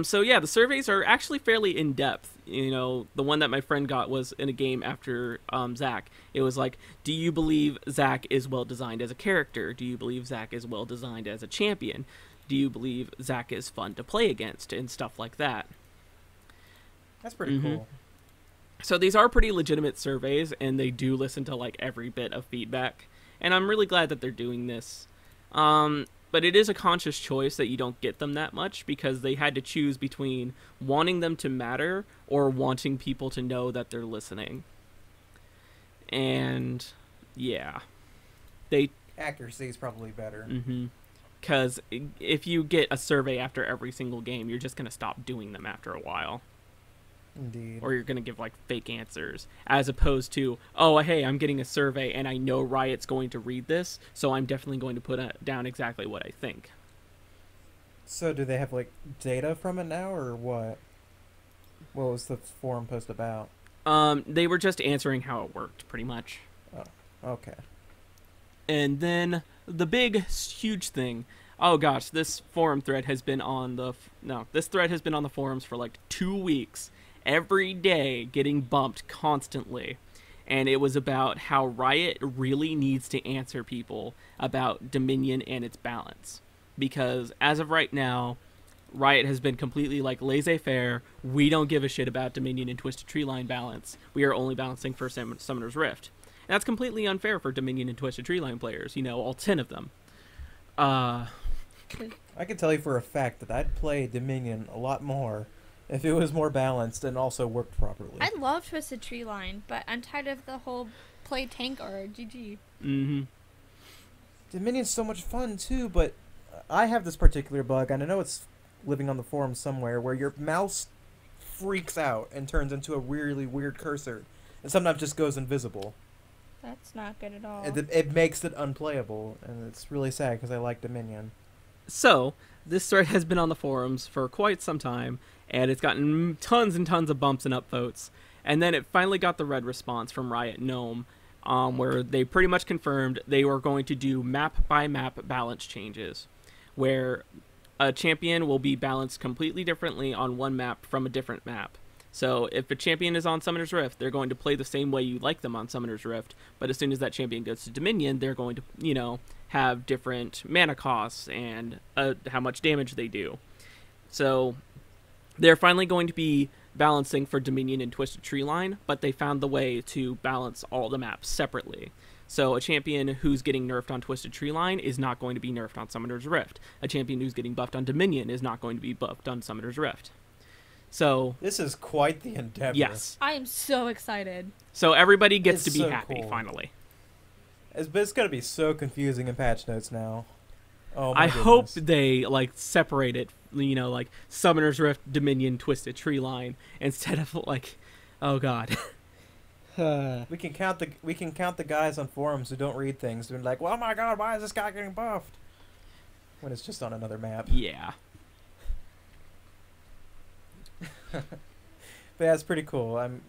So yeah, the surveys are actually fairly in depth. You know, the one that my friend got was in a game after Zach. It was like, do you believe Zach is well designed as a character? Do you believe Zach is well designed as a champion? Do you believe Zach is fun to play against and stuff like that? That's pretty cool. So these are pretty legitimate surveys, and they do listen to like every bit of feedback. And I'm really glad that they're doing this. But it is a conscious choice that you don't get them that much because they had to choose between wanting them to matter or wanting people to know that they're listening. And yeah, Accuracy is probably better. Because if you get a survey after every single game, you're just going to stop doing them after a while. Indeed. Or you're going to give like fake answers, as opposed to, oh, hey, I'm getting a survey and I know Riot's going to read this, so I'm definitely going to put down exactly what I think. So do they have like data from it now, or what? What was the forum post about? They were just answering how it worked, pretty much. Oh, okay. And then the big, huge thing. Oh gosh, this forum thread has been on this thread has been on the forums for like 2 weeks. Every day getting bumped constantly. And it was about how Riot really needs to answer people about Dominion and its balance. Because as of right now, Riot has been completely like laissez-faire. We don't give a shit about Dominion and Twisted Treeline balance. We are only balancing for Summoner's Rift. And that's completely unfair for Dominion and Twisted Treeline players, you know, all 10 of them. I can tell you for a fact that I'd play Dominion a lot more if it was more balanced and also worked properly. I love Twisted Treeline, but I'm tired of the whole play tank or GG. Dominion's so much fun too, but I have this particular bug, and I know it's living on the forum somewhere, where your mouse freaks out and turns into a really weird cursor, and sometimes just goes invisible. That's not good at all. It makes it unplayable, and it's really sad because I like Dominion. So, this thread has been on the forums for quite some time, and it's gotten tons and tons of bumps and upvotes. And then it finally got the red response from Riot Gnome, where they pretty much confirmed they were going to do map-by-map balance changes, where a champion will be balanced completely differently on one map from a different map. So if a champion is on Summoner's Rift, they're going to play the same way you like them on Summoner's Rift, but as soon as that champion goes to Dominion, they're going to, have different mana costs and how much damage they do. So they're finally going to be balancing for Dominion and Twisted Treeline, but they found the way to balance all the maps separately. So a champion who's getting nerfed on Twisted Treeline is not going to be nerfed on Summoner's Rift. A champion who's getting buffed on Dominion is not going to be buffed on Summoner's Rift. So this is quite the endeavor. Yes. I am so excited. So everybody gets to be happy, cool. finally. It's going to be so confusing in patch notes now. Oh my I goodness. hope they, separate it, Summoner's Rift, Dominion, Twisted Treeline, instead of, oh god. We can count the guys on forums who don't read things. They're like, well, oh my god, why is this guy getting buffed? When it's just on another map. Yeah. But yeah, it's pretty cool. I'm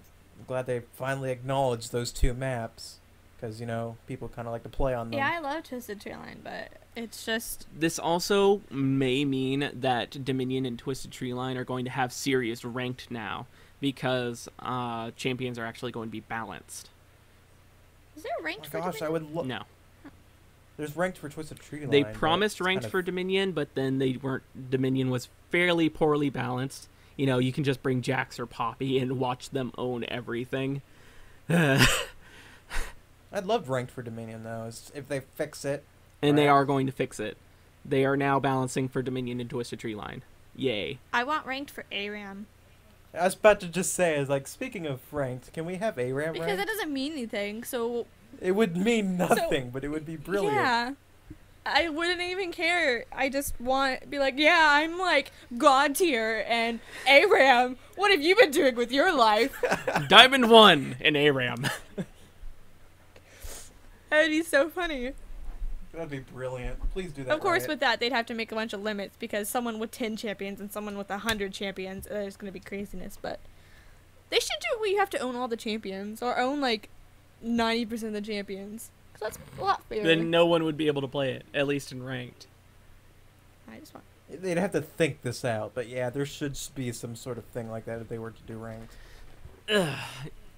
glad they finally acknowledged those two maps. Because, people kind of like to play on them. Yeah, I love Twisted Treeline, but it's just... This also may mean that Dominion and Twisted Treeline are going to have serious ranked now, because champions are actually going to be balanced. Is there ranked for Dominion? I would No. There's ranked for Twisted Treeline. They promised ranked for Dominion, but then they weren't. Dominion was fairly poorly balanced. You can just bring Jax or Poppy and watch them own everything. I'd love ranked for Dominion, though, if they fix it. And right? they are going to fix it. They are now balancing for Dominion and Twisted Treeline. Yay. I want ranked for ARAM. I was about to just say, speaking of ranked, can we have ARAM ranked? Because that doesn't mean anything, so... It would mean nothing, but it would be brilliant. Yeah. I wouldn't even care. I just be like, yeah, I'm God tier, and ARAM, what have you been doing with your life? Diamond 1 in ARAM. That'd be so funny. That'd be brilliant. Please do that. Of course, right. with that, they'd have to make a bunch of limits, because someone with 10 champions and someone with 100 champions, there's going to be craziness, but they should do it where you have to own all the champions, or own, 90% of the champions. Because that's a lot fairer. Then no one would be able to play it, at least in ranked. I just want... They'd have to think this out, but yeah, there should be some sort of thing like that if they were to do ranked.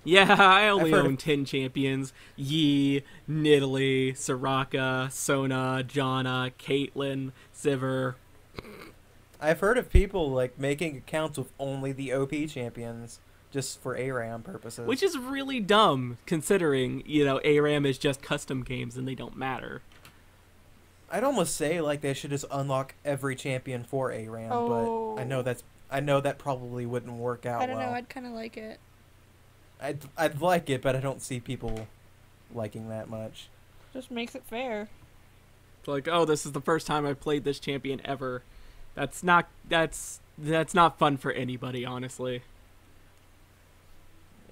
Yeah, I only own 10 champions. Yi, Nidalee, Soraka, Sona, Janna, Caitlyn, Sivir. I've heard of people, making accounts with only the OP champions just for ARAM purposes. Which is really dumb, considering, ARAM is just custom games and they don't matter. I'd almost say, they should just unlock every champion for ARAM, Oh. but I know that probably wouldn't work out well. I don't know, I'd kind of like it. I'd like it, but I don't see people liking that much. Just makes it fair. It's oh, this is the first time I've played this champion ever. That's not fun for anybody, honestly.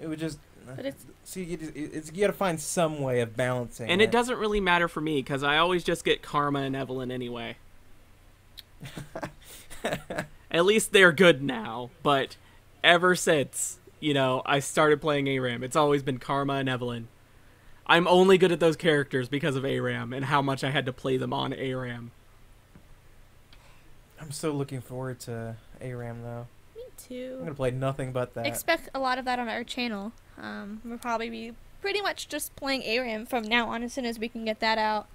It would just... But it's... See, you gotta find some way of balancing And it doesn't really matter for me, because I always just get Karma and Evelynn anyway. At least they're good now, but ever since... I started playing ARAM. It's always been Karma and Evelynn. I'm only good at those characters because of ARAM and how much I had to play them on ARAM. I'm so looking forward to ARAM, though. Me too. I'm gonna play nothing but that. Expect a lot of that on our channel. We'll probably be pretty much just playing ARAM from now on as soon as we can get that out.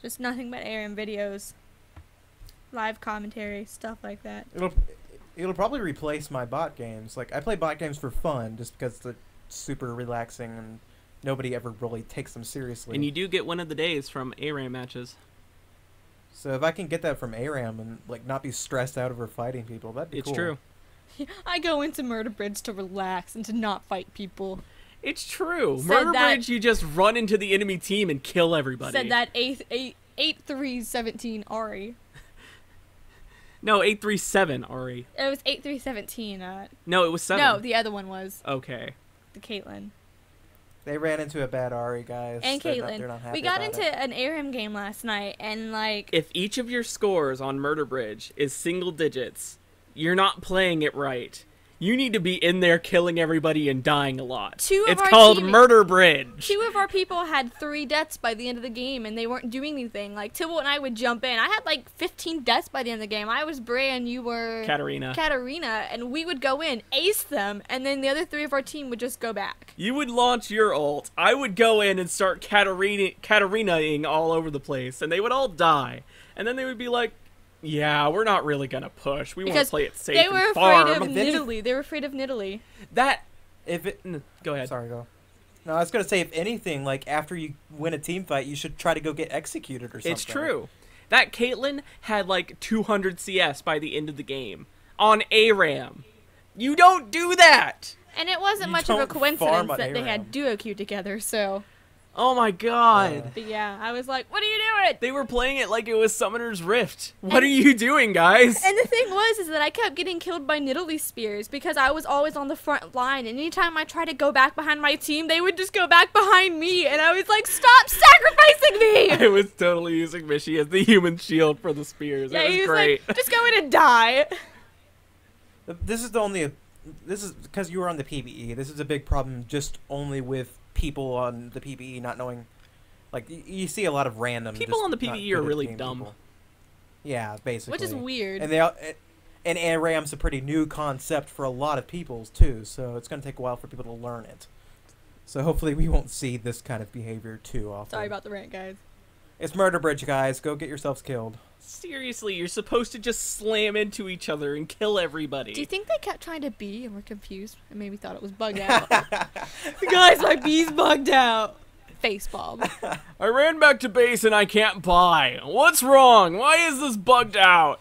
Just nothing but ARAM videos. Live commentary, stuff like that. It'll probably replace my bot games. I play bot games for fun, just because they're super relaxing and nobody ever really takes them seriously. And you do get one of the days from ARAM matches. So if I can get that from ARAM and not be stressed out over fighting people, that'd be cool. It's true. I go into Murder Bridge to relax and to not fight people. It's true. Said Murder that- Bridge, you just run into the enemy team and kill everybody. Said that 8317 Ari. No, 837, Ari. It was 8317. No, it was 7. No, the other one was Okay. the Caitlyn. They ran into a bad Ari, guys. And Caitlin. They're not happy We got about into it. an ARAM game last night, and like... If each of your scores on Murder Bridge is single digits, you're not playing it right. You need to be in there killing everybody and dying a lot. It's called Murder Bridge. 2 of our people had 3 deaths by the end of the game, and they weren't doing anything. Like, Tybalt and I would jump in. I had, like, 15 deaths by the end of the game. I was Bray, and you were... Katarina. And we would go in, ace them, and then the other 3 of our team would just go back. You would launch your ult. I would go in and start Katarina-ing all over the place, and they would all die. And then they would be like, yeah, we're not really going to push. We want to play it safe and farm. They were afraid of Nidalee. They were afraid of Nidalee. Go ahead. Sorry, go. No, I was going to say, if anything, like, after you win a team fight, you should try to go get executed or something. It's true. That Caitlyn had, like, 200 CS by the end of the game. On ARAM. You don't do that! And it wasn't much of a coincidence that they had duo queue together, so... Oh my god. But yeah, I was like, what are you doing? They were playing it like it was Summoner's Rift. What are you doing, guys? And the thing is that I kept getting killed by Nidalee spears because I was always on the front line. And anytime I tried to go back behind my team, they would just go back behind me. And I was like, stop sacrificing me! I was totally using Mishy as the human shield for the spears. Yeah, it was great. Like, just go in and die. This is because you were on the PvE. This is a big problem just only with people on the PvE not knowing. Like, you see a lot of random people on the PvE are really dumb. People. Yeah, basically. Which is weird. And and ARAM's a pretty new concept for a lot of people too, so it's going to take a while for people to learn it. So hopefully we won't see this kind of behavior too often. Sorry about the rant, guys. It's Murder Bridge, guys. Go get yourselves killed. Seriously, you're supposed to just slam into each other and kill everybody. Do you think they kept trying to B and were confused and maybe thought it was bugged out? Guys, my B's bugged out. Face bomb. I ran back to base and I can't buy. What's wrong? Why is this bugged out?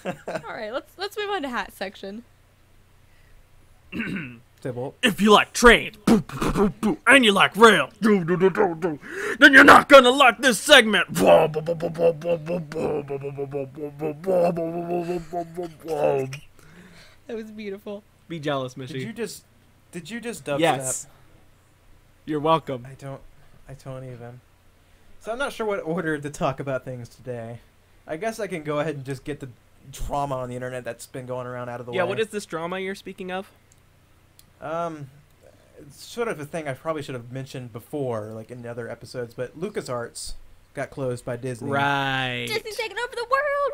Alright, let's move on to hat section. If you like trains, and you like rail, then you're not gonna like this segment. That was beautiful. Be jealous, Mishy. Did you just dubstep? Yes. You're welcome. I don't even. So I'm not sure what order to talk about things today. I guess I can go ahead and just get the drama on the internet that's been going around out of the way. Yeah, what is this drama you're speaking of? It's sort of a thing I probably should have mentioned before, like in other episodes, but LucasArts got closed by Disney. Right. Disney's taking over the world!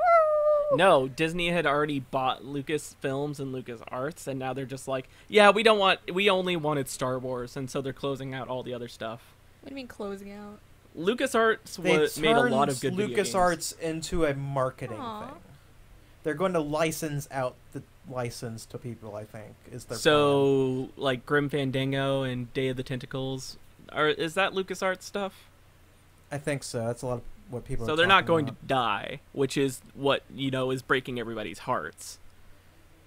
Woo! No, Disney had already bought Lucasfilms and LucasArts, and now they're just like, yeah, we only wanted Star Wars, and so they're closing out all the other stuff. What do you mean closing out? LucasArts made a lot of good video games. LucasArts into a marketing thing. They're going to license out the license to people, I think, is their plan. Like Grim Fandango and Day of the Tentacles, is that LucasArts stuff? I think so. That's a lot of what people are So they're not going about. to die, which is what, is breaking everybody's hearts.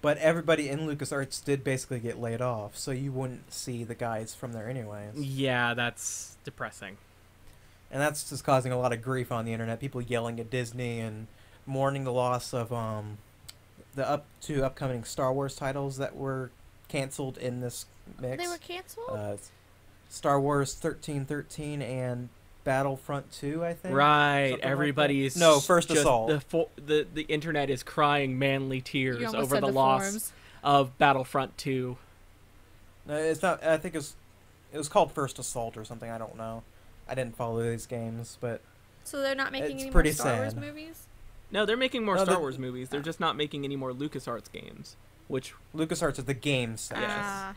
But everybody in LucasArts did basically get laid off, so you wouldn't see the guys from there anyways. Yeah, that's depressing. And that's just causing a lot of grief on the internet. People yelling at Disney and mourning the loss of the upcoming Star Wars titles that were canceled in this mix. They were canceled? Star Wars 1313 and Battlefront 2, I think. Right. Something Everybody's like First Assault. The internet is crying manly tears over the loss loss of Battlefront 2. No, it's not. I think it was called First Assault or something. I don't know. I didn't follow these games, but so they're not making any more Star Wars movies? No, they're making more Star Wars movies. They're just not making any more LucasArts games, which LucasArts is the games. Yes.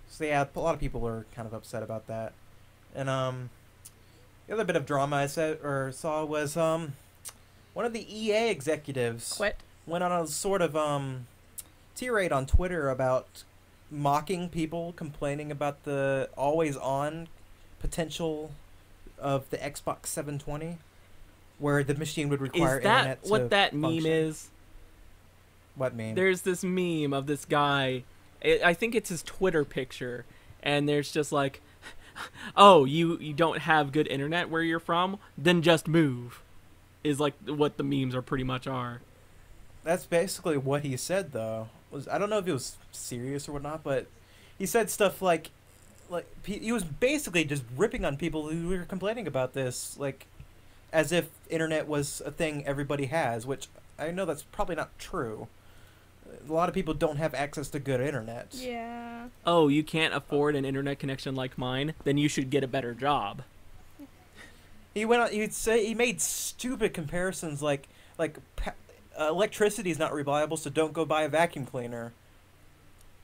So yeah, a lot of people are kind of upset about that. And the other bit of drama I saw was one of the EA executives went on a sort of tirade on Twitter about mocking people complaining about the always on potential of the Xbox 720, where the machine would require internet to Is that what that function. meme is? What meme? There's this meme of this guy. I think it's his Twitter picture, and there's just like, oh, you don't have good internet where you're from? Then just move. Is like what the memes are pretty much are. That's basically what he said, though. I don't know if it was serious or whatnot, but he said stuff like like he was basically just ripping on people who were complaining about this, like as if internet was a thing everybody has, which I know that's probably not true. A lot of people don't have access to good internet. Yeah. Oh, you can't afford an internet connection like mine? Then you should get a better job. He went on. He'd say he made stupid comparisons like electricity is not reliable, so don't go buy a vacuum cleaner.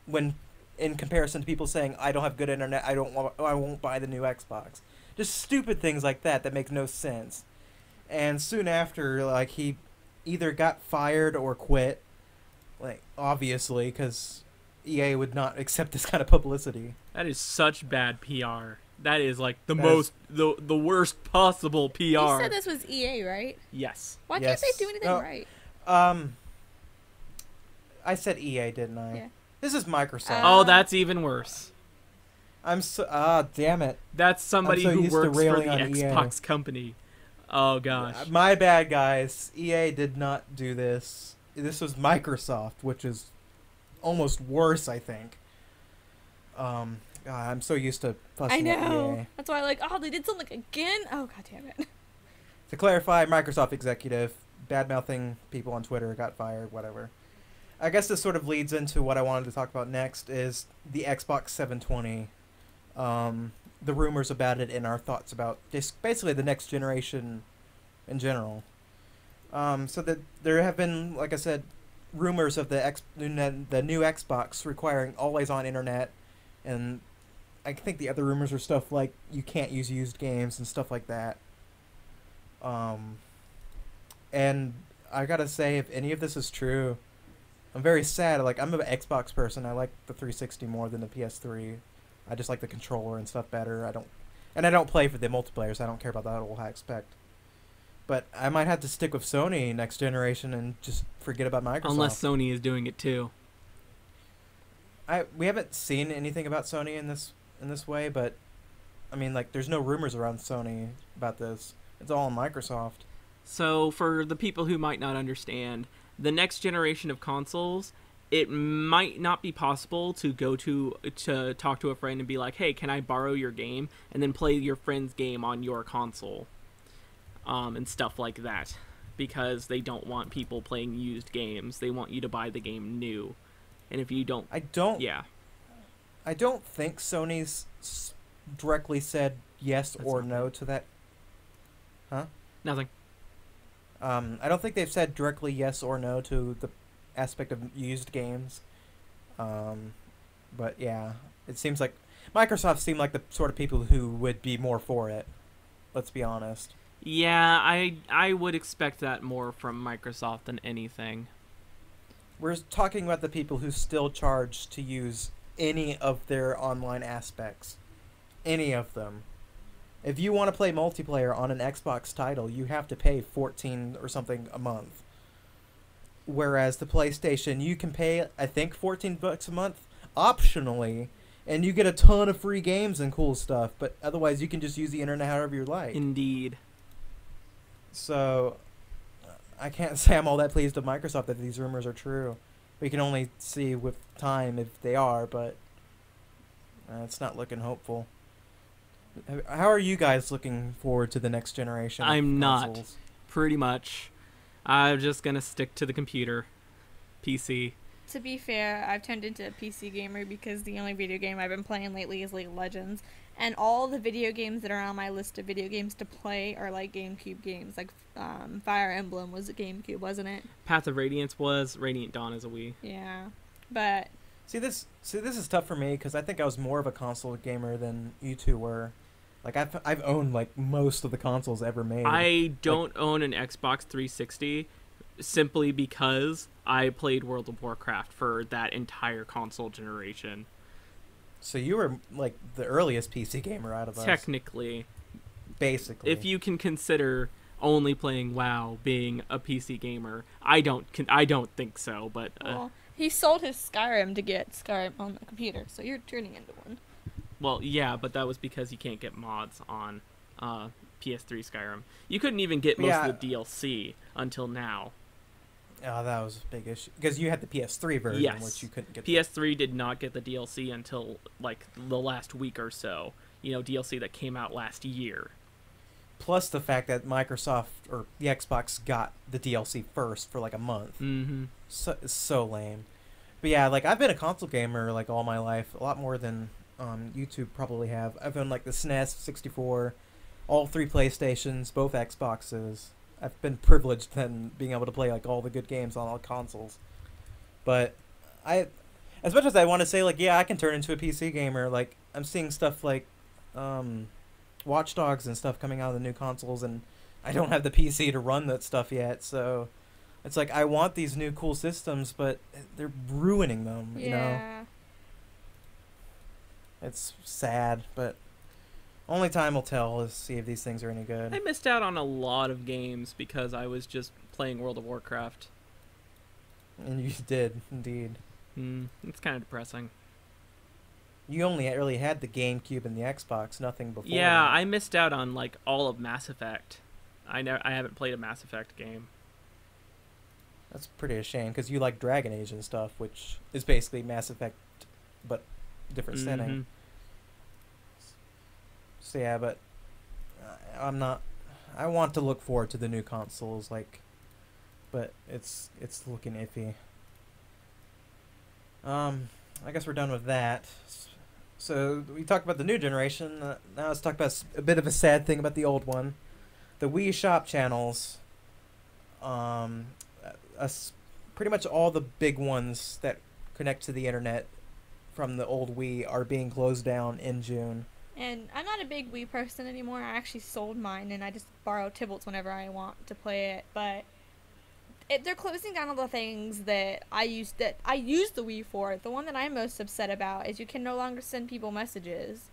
When in comparison to people saying I don't have good internet, I won't buy the new Xbox. Just stupid things like that make no sense. And soon after, like, he either got fired or quit. Like, obviously, because EA would not accept this kind of publicity. That is such bad PR. That is like the worst possible PR. You said this was EA, right? Yes. Why can't they do anything right? I said EA, didn't I? Yeah. This is Microsoft. Oh, that's even worse. I'm so damn it. That's somebody who works for the Xbox EA. company. Oh gosh. My bad, guys. EA did not do this. This was Microsoft, which is almost worse, I think. God, I'm so used to fussing at EA. That's why, like, oh, they did something again. Oh, god damn it. To clarify, Microsoft executive bad-mouthing people on Twitter got fired. Whatever. I guess this sort of leads into what I wanted to talk about next is the Xbox 720. The rumors about it and our thoughts about just basically the next generation in general. So that there have been, like I said, rumors of the new Xbox requiring always-on internet, and I think the other rumors are stuff like you can't use used games and stuff like that. And I gotta say, if any of this is true, I'm very sad. Like, I'm an Xbox person. I like the 360 more than the PS3. I just like the controller and stuff better. I don't play for the multiplayer, so I don't care about that whole aspect. But I might have to stick with Sony next generation and just forget about Microsoft. Unless Sony is doing it too. We haven't seen anything about Sony in this way, but I mean, like, there's no rumors around Sony about this. It's all on Microsoft. So for the people who might not understand, the next generation of consoles, it might not be possible to go to talk to a friend and be like, hey, can I borrow your game? And then play your friend's game on your console. And stuff like that. Because they don't want people playing used games. They want you to buy the game new. And if you don't... I don't think Sony's directly said yes or no to that. Huh? Nothing. I don't think they've said directly yes or no to the aspect of used games. But yeah, it seems like Microsoft seemed like the sort of people who would be more for it. Let's be honest. Yeah, I would expect that more from Microsoft than anything. We're talking about the people who still charge to use any of their online aspects. Any of them. If you want to play multiplayer on an Xbox title, you have to pay $14 or something a month. Whereas the PlayStation, you can pay, I think, $14 a month optionally, and you get a ton of free games and cool stuff, but otherwise you can just use the internet however you like. Indeed. So, I can't say I'm all that pleased with Microsoft that these rumors are true. We can only see with time if they are, but it's not looking hopeful. How are you guys looking forward to the next generation of I'm consoles? not. Pretty much. I'm just going to stick to the computer. PC. To be fair, I've turned into a PC gamer because the only video game I've been playing lately is League of Legends. And all the video games that are on my list of video games to play are like GameCube games. Like Fire Emblem was a GameCube, wasn't it? Path of Radiance was. Radiant Dawn is a Wii. Yeah. But... See, this is tough for me because I think I was more of a console gamer than you two were. Like, I've owned, like, most of the consoles ever made. I don't own an Xbox 360 simply because I played World of Warcraft for that entire console generation. So you were, like, the earliest PC gamer out of us. Technically. Basically. If you can consider only playing WoW being a PC gamer, I don't think so, but... well, he sold his Skyrim to get Skyrim on the computer, so you're turning into one. Well, yeah, but that was because you can't get mods on PS3 Skyrim. You couldn't even get most of the DLC until now. Oh, that was a big issue because you had the PS3 version, Yes. which you couldn't get. PS3 did not get the DLC until like the last week or so. You know, DLC that came out last year. Plus the fact that Microsoft or the Xbox got the DLC first for like a month. Mm-hmm. So it's so lame. But yeah, like I've been a console gamer like all my life, a lot more than YouTube probably have. I've owned like the SNES, 64, all 3 PlayStations, both Xboxes. I've been privileged then being able to play like all the good games on all consoles. But as much as I want to say like, yeah, I can turn into a PC gamer, like I'm seeing stuff like Watch Dogs and stuff coming out of the new consoles, and I don't have the PC to run that stuff yet, so it's like I want these new cool systems, but they're ruining them, you know? It's sad, but only time will tell to see if these things are any good. I missed out on a lot of games because I was just playing World of Warcraft. And you did, indeed. It's kind of depressing. You only really had the GameCube and the Xbox, nothing before. Yeah, I missed out on like all of Mass Effect. I haven't played a Mass Effect game. That's pretty a shame, because you like Dragon Age and stuff, which is basically Mass Effect, but different setting. So yeah, but I'm not. I want to look forward to the new consoles, like, but it's looking iffy. I guess we're done with that. So we talked about the new generation. Now let's talk about a bit of a sad thing about the old one. The Wii Shop channels. Pretty much all the big ones that connect to the internet from the old Wii are being closed down in June. And I'm not a big Wii person anymore. I actually sold mine, and I just borrow Tybalt's whenever I want to play it. But they're closing down all the things that I used the Wii for. The one that I'm most upset about is you can no longer send people messages.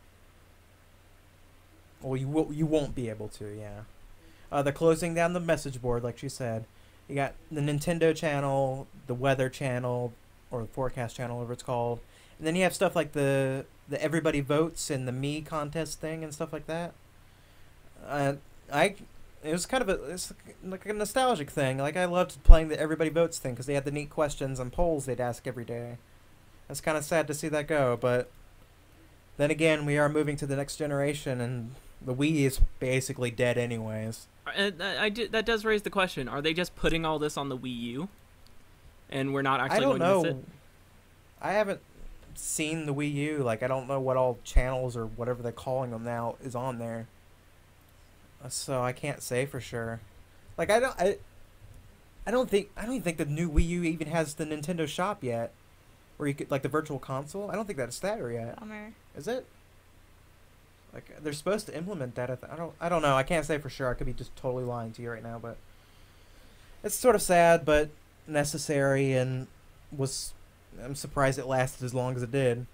Well, you won't be able to, yeah. They're closing down the message board, like she said. You got the Nintendo channel, the weather channel, or the forecast channel, whatever it's called. And then you have stuff like the Everybody Votes and the Me contest thing and stuff like that. It was kind of it's like a nostalgic thing. Like, I loved playing the Everybody Votes thing because they had the neat questions and polls they'd ask every day. It's kind of sad to see that go, but then again, we are moving to the next generation, and the Wii is basically dead anyways. That does raise the question: are they just putting all this on the Wii U, and we're not actually going to miss it? I haven't seen the Wii U. Like, I don't know what all channels or whatever they're calling them now is on there. So I can't say for sure. Like, I don't even think the new Wii U even has the Nintendo Shop yet, where you could, like, the Virtual Console. I don't think that's there yet. Bummer. Is it? Like, they're supposed to implement that. I don't know. I can't say for sure. I could be just totally lying to you right now, but it's sort of sad, but necessary, and I'm surprised it lasted as long as it did.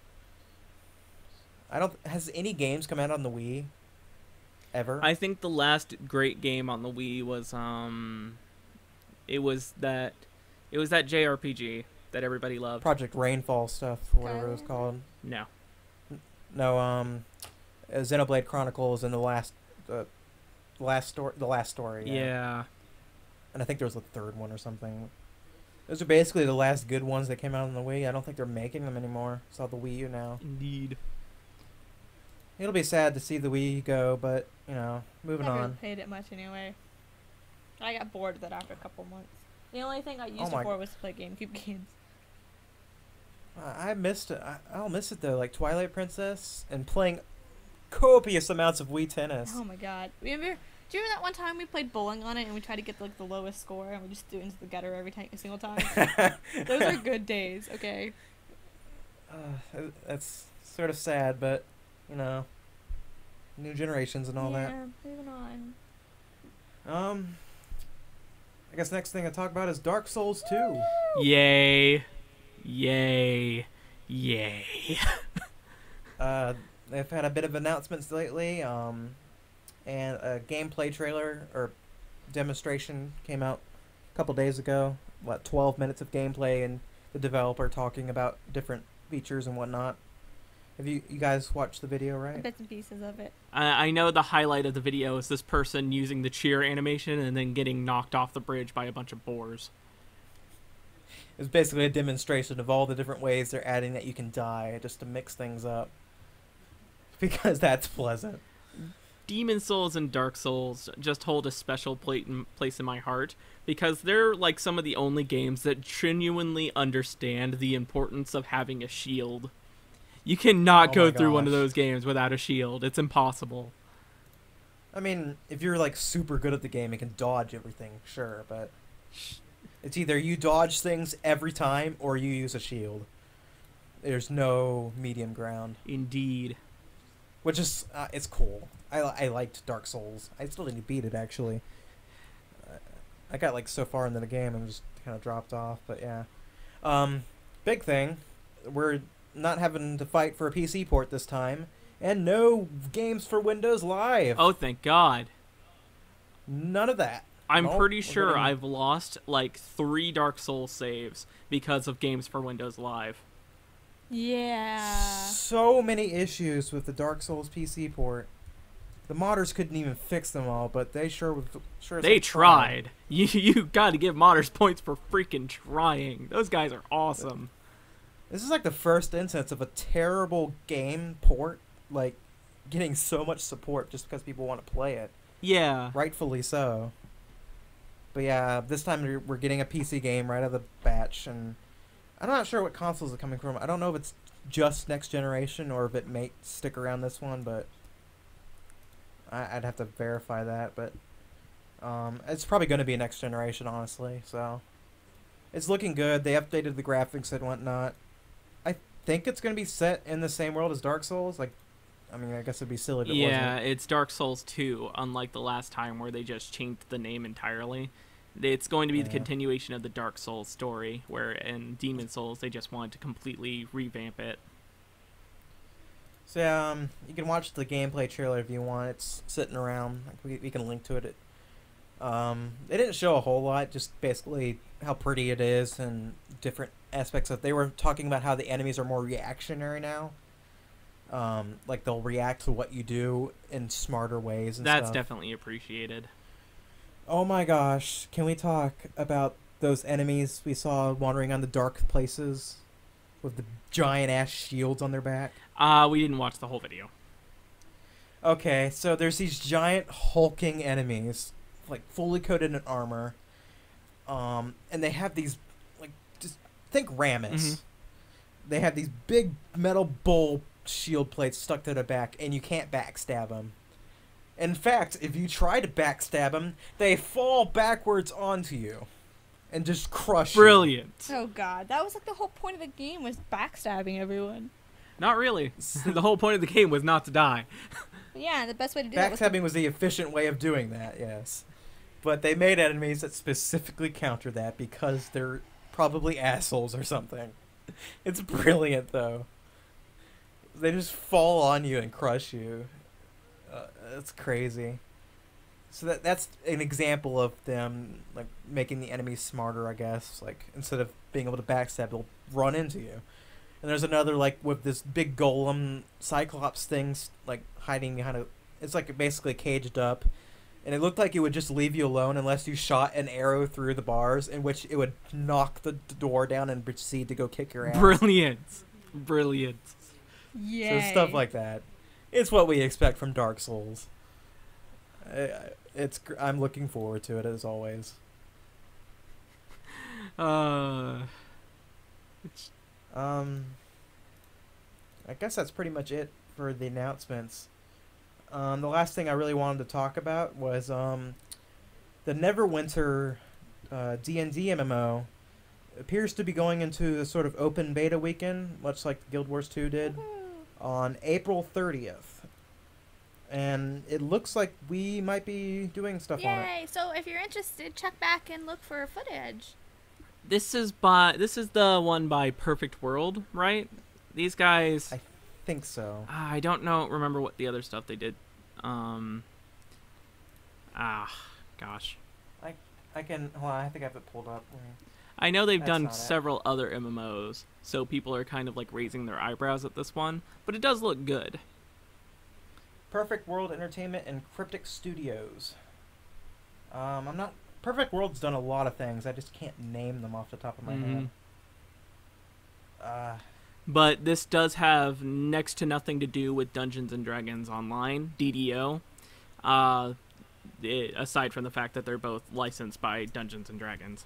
Has any games come out on the Wii ever? I think the last great game on the Wii was it was that JRPG that everybody loved. Project Rainfall stuff, or whatever it was called. No, Xenoblade Chronicles and the last story. Yeah. And I think there was a third one or something. Those are basically the last good ones that came out on the Wii. I don't think they're making them anymore. It's all the Wii U now. Indeed. It'll be sad to see the Wii go, but, moving on. I haven't played it much anyway. I got bored of it after a couple months. The only thing I used it for was to play GameCube games. I missed it. I'll miss it, though. Like Twilight Princess and playing copious amounts of Wii Tennis. Oh my god. Do you remember that one time we played bowling on it and we tried to get like the lowest score and we just threw it into the gutter every single time? Those are good days, okay? That's sort of sad, but, new generations and all that. Yeah, moving on. I guess next thing I talk about is Dark Souls 2. Yay. Yay. Yay. They've had a bit of announcements lately, and a gameplay trailer or demonstration came out a couple days ago. 12 minutes of gameplay and the developer talking about different features and whatnot. Have you guys watched the video, right? Bits and pieces of it. I know the highlight of the video is this person using the cheer animation and then getting knocked off the bridge by a bunch of boars. It's basically a demonstration of all the different ways they're adding that you can die, just to mix things up. Because that's pleasant. Demon Souls and Dark Souls just hold a special place in my heart because they're like some of the only games that genuinely understand the importance of having a shield. You cannot go through one of those games without a shield. It's impossible. I mean, if you're like super good at the game and can dodge everything, sure, but it's either you dodge things every time or you use a shield. There's no medium ground. Indeed. Which is, it's cool. I liked Dark Souls. I still didn't beat it, actually. I got like so far into the game and just kind of dropped off, but yeah. Big thing, we're not having to fight for a PC port this time, and no games for Windows Live. Oh, thank God. None of that. I'm pretty sure I've lost like 3 Dark Souls saves because of games for Windows Live. Yeah. So many issues with the Dark Souls PC port. The modders couldn't even fix them all, but they sure they tried. You got to give modders points for freaking trying. Those guys are awesome. This is like the first instance of a terrible game port, like, getting so much support just because people want to play it. Yeah. Rightfully so. But yeah, this time we're getting a PC game right out of the batch, and I'm not sure what consoles it's coming from. I don't know if it's just next generation or if it may stick around this one, but I'd have to verify that. But it's probably going to be next generation, honestly. So it's looking good. They updated the graphics and whatnot. I think it's going to be set in the same world as Dark Souls. Like, I mean, I guess it'd be silly if it wasn't. Yeah, it's Dark Souls 2, unlike the last time where they just changed the name entirely. It's going to be the continuation of the Dark Souls story, where in Demon Souls they just wanted to completely revamp it. So you can watch the gameplay trailer if you want. It's sitting around. Like, we can link to it. They didn't show a whole lot, just basically how pretty it is and different aspects of. They were talking about how the enemies are more reactionary now. Like they'll react to what you do in smarter ways and That's stuff. definitely appreciated. Oh my gosh, can we talk about those enemies we saw wandering on the dark places with the giant ass shields on their back? We didn't watch the whole video. Okay, so there's these giant hulking enemies, like fully coated in armor. And they have these, like, just think Rammus. Mm-hmm. They have these big metal bull shield plates stuck to their back, and you can't backstab them. In fact, if you try to backstab them, they fall backwards onto you and just crush you. Brilliant. Oh God, that was like the whole point of the game was backstabbing everyone. Not really. The whole point of the game was not to die. Yeah, the best way to do that Backstabbing was the efficient way of doing that, yes. But they made enemies that specifically counter that because they're probably assholes or something. It's brilliant, though. They just fall on you and crush you. It's crazy. So that's an example of them like making the enemies smarter, I guess. Like instead of being able to backstab, they'll run into you. And there's another like with this big golem cyclops things like hiding behind a. It's like basically caged up, and it looked like it would just leave you alone unless you shot an arrow through the bars, in which it would knock the door down and proceed to go kick your ass. Brilliant. Brilliant. Yeah. So stuff like that. It's what we expect from Dark Souls. I'm looking forward to it as always. I guess that's pretty much it for the announcements. The last thing I really wanted to talk about was the Neverwinter D&D MMO appears to be going into a sort of open beta weekend, much like Guild Wars 2 did. On April 30th. And it looks like we might be doing stuff on it. Yay! So if you're interested, check back and look for footage. This is the one by Perfect World, right? These guys. I think so. I don't remember what the other stuff they did. Gosh. I can. Hold on, I think I have it pulled up. I know they've That's done not it. several other MMOs, so people are kind of like raising their eyebrows at this one, but it does look good. Perfect World Entertainment and Cryptic Studios. I'm not. Perfect World's done a lot of things. I just can't name them off the top of my head. But this does have next to nothing to do with Dungeons and Dragons Online, DDO. Aside from the fact that they're both licensed by Dungeons and Dragons.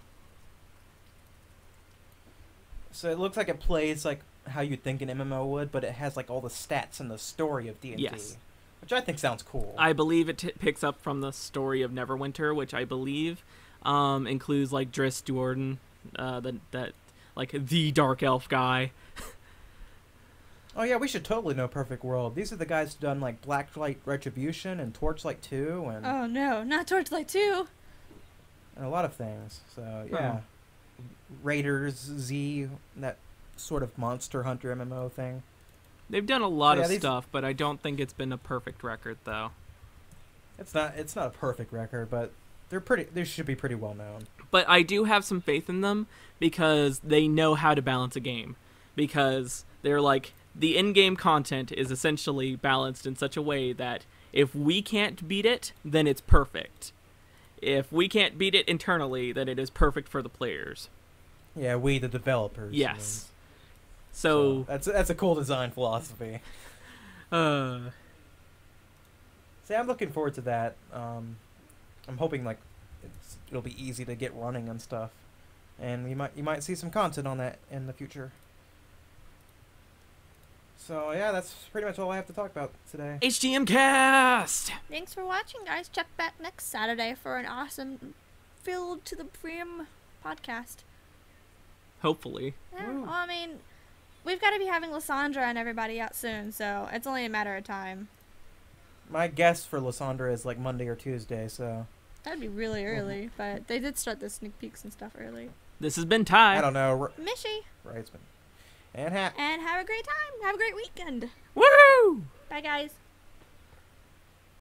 So it looks like it plays like how you'd think an MMO would, but it has like all the stats and the story of D&D. Yes. Which I think sounds cool. I believe it picks up from the story of Neverwinter, which I believe includes like Driss Duerden, that like the dark elf guy. Oh yeah, we should totally know Perfect World. These are the guys who've done like Blacklight Retribution and Torchlight 2 and Oh no, not Torchlight 2. and a lot of things. So yeah. Raiders Z, that sort of Monster Hunter MMO thing. They've done a lot of stuff, but I don't think it's been a perfect record though. It's not a perfect record, but they should be pretty well known. But I do have some faith in them because they know how to balance a game. Because they're like, the in-game content is essentially balanced in such a way that if we can't beat it, then it's perfect. If we can't beat it internally, then it is perfect for the players. Yeah, we the developers. Yes. So that's a cool design philosophy. See, I'm looking forward to that. I'm hoping like it'll be easy to get running and stuff, and you might see some content on that in the future. So yeah, that's pretty much all I have to talk about today. HTMcast! Thanks for watching, guys. Check back next Saturday for an awesome, filled to the brim podcast. Hopefully. Yeah, well, I mean, we've got to be having Lysandra and everybody out soon, so it's only a matter of time. My guess for Lysandra is like Monday or Tuesday, so... That'd be really early, but they did start the sneak peeks and stuff early. This has been Ty. I don't know. Mishy. Right, and have a great time. Have a great weekend. Woo! Bye, guys.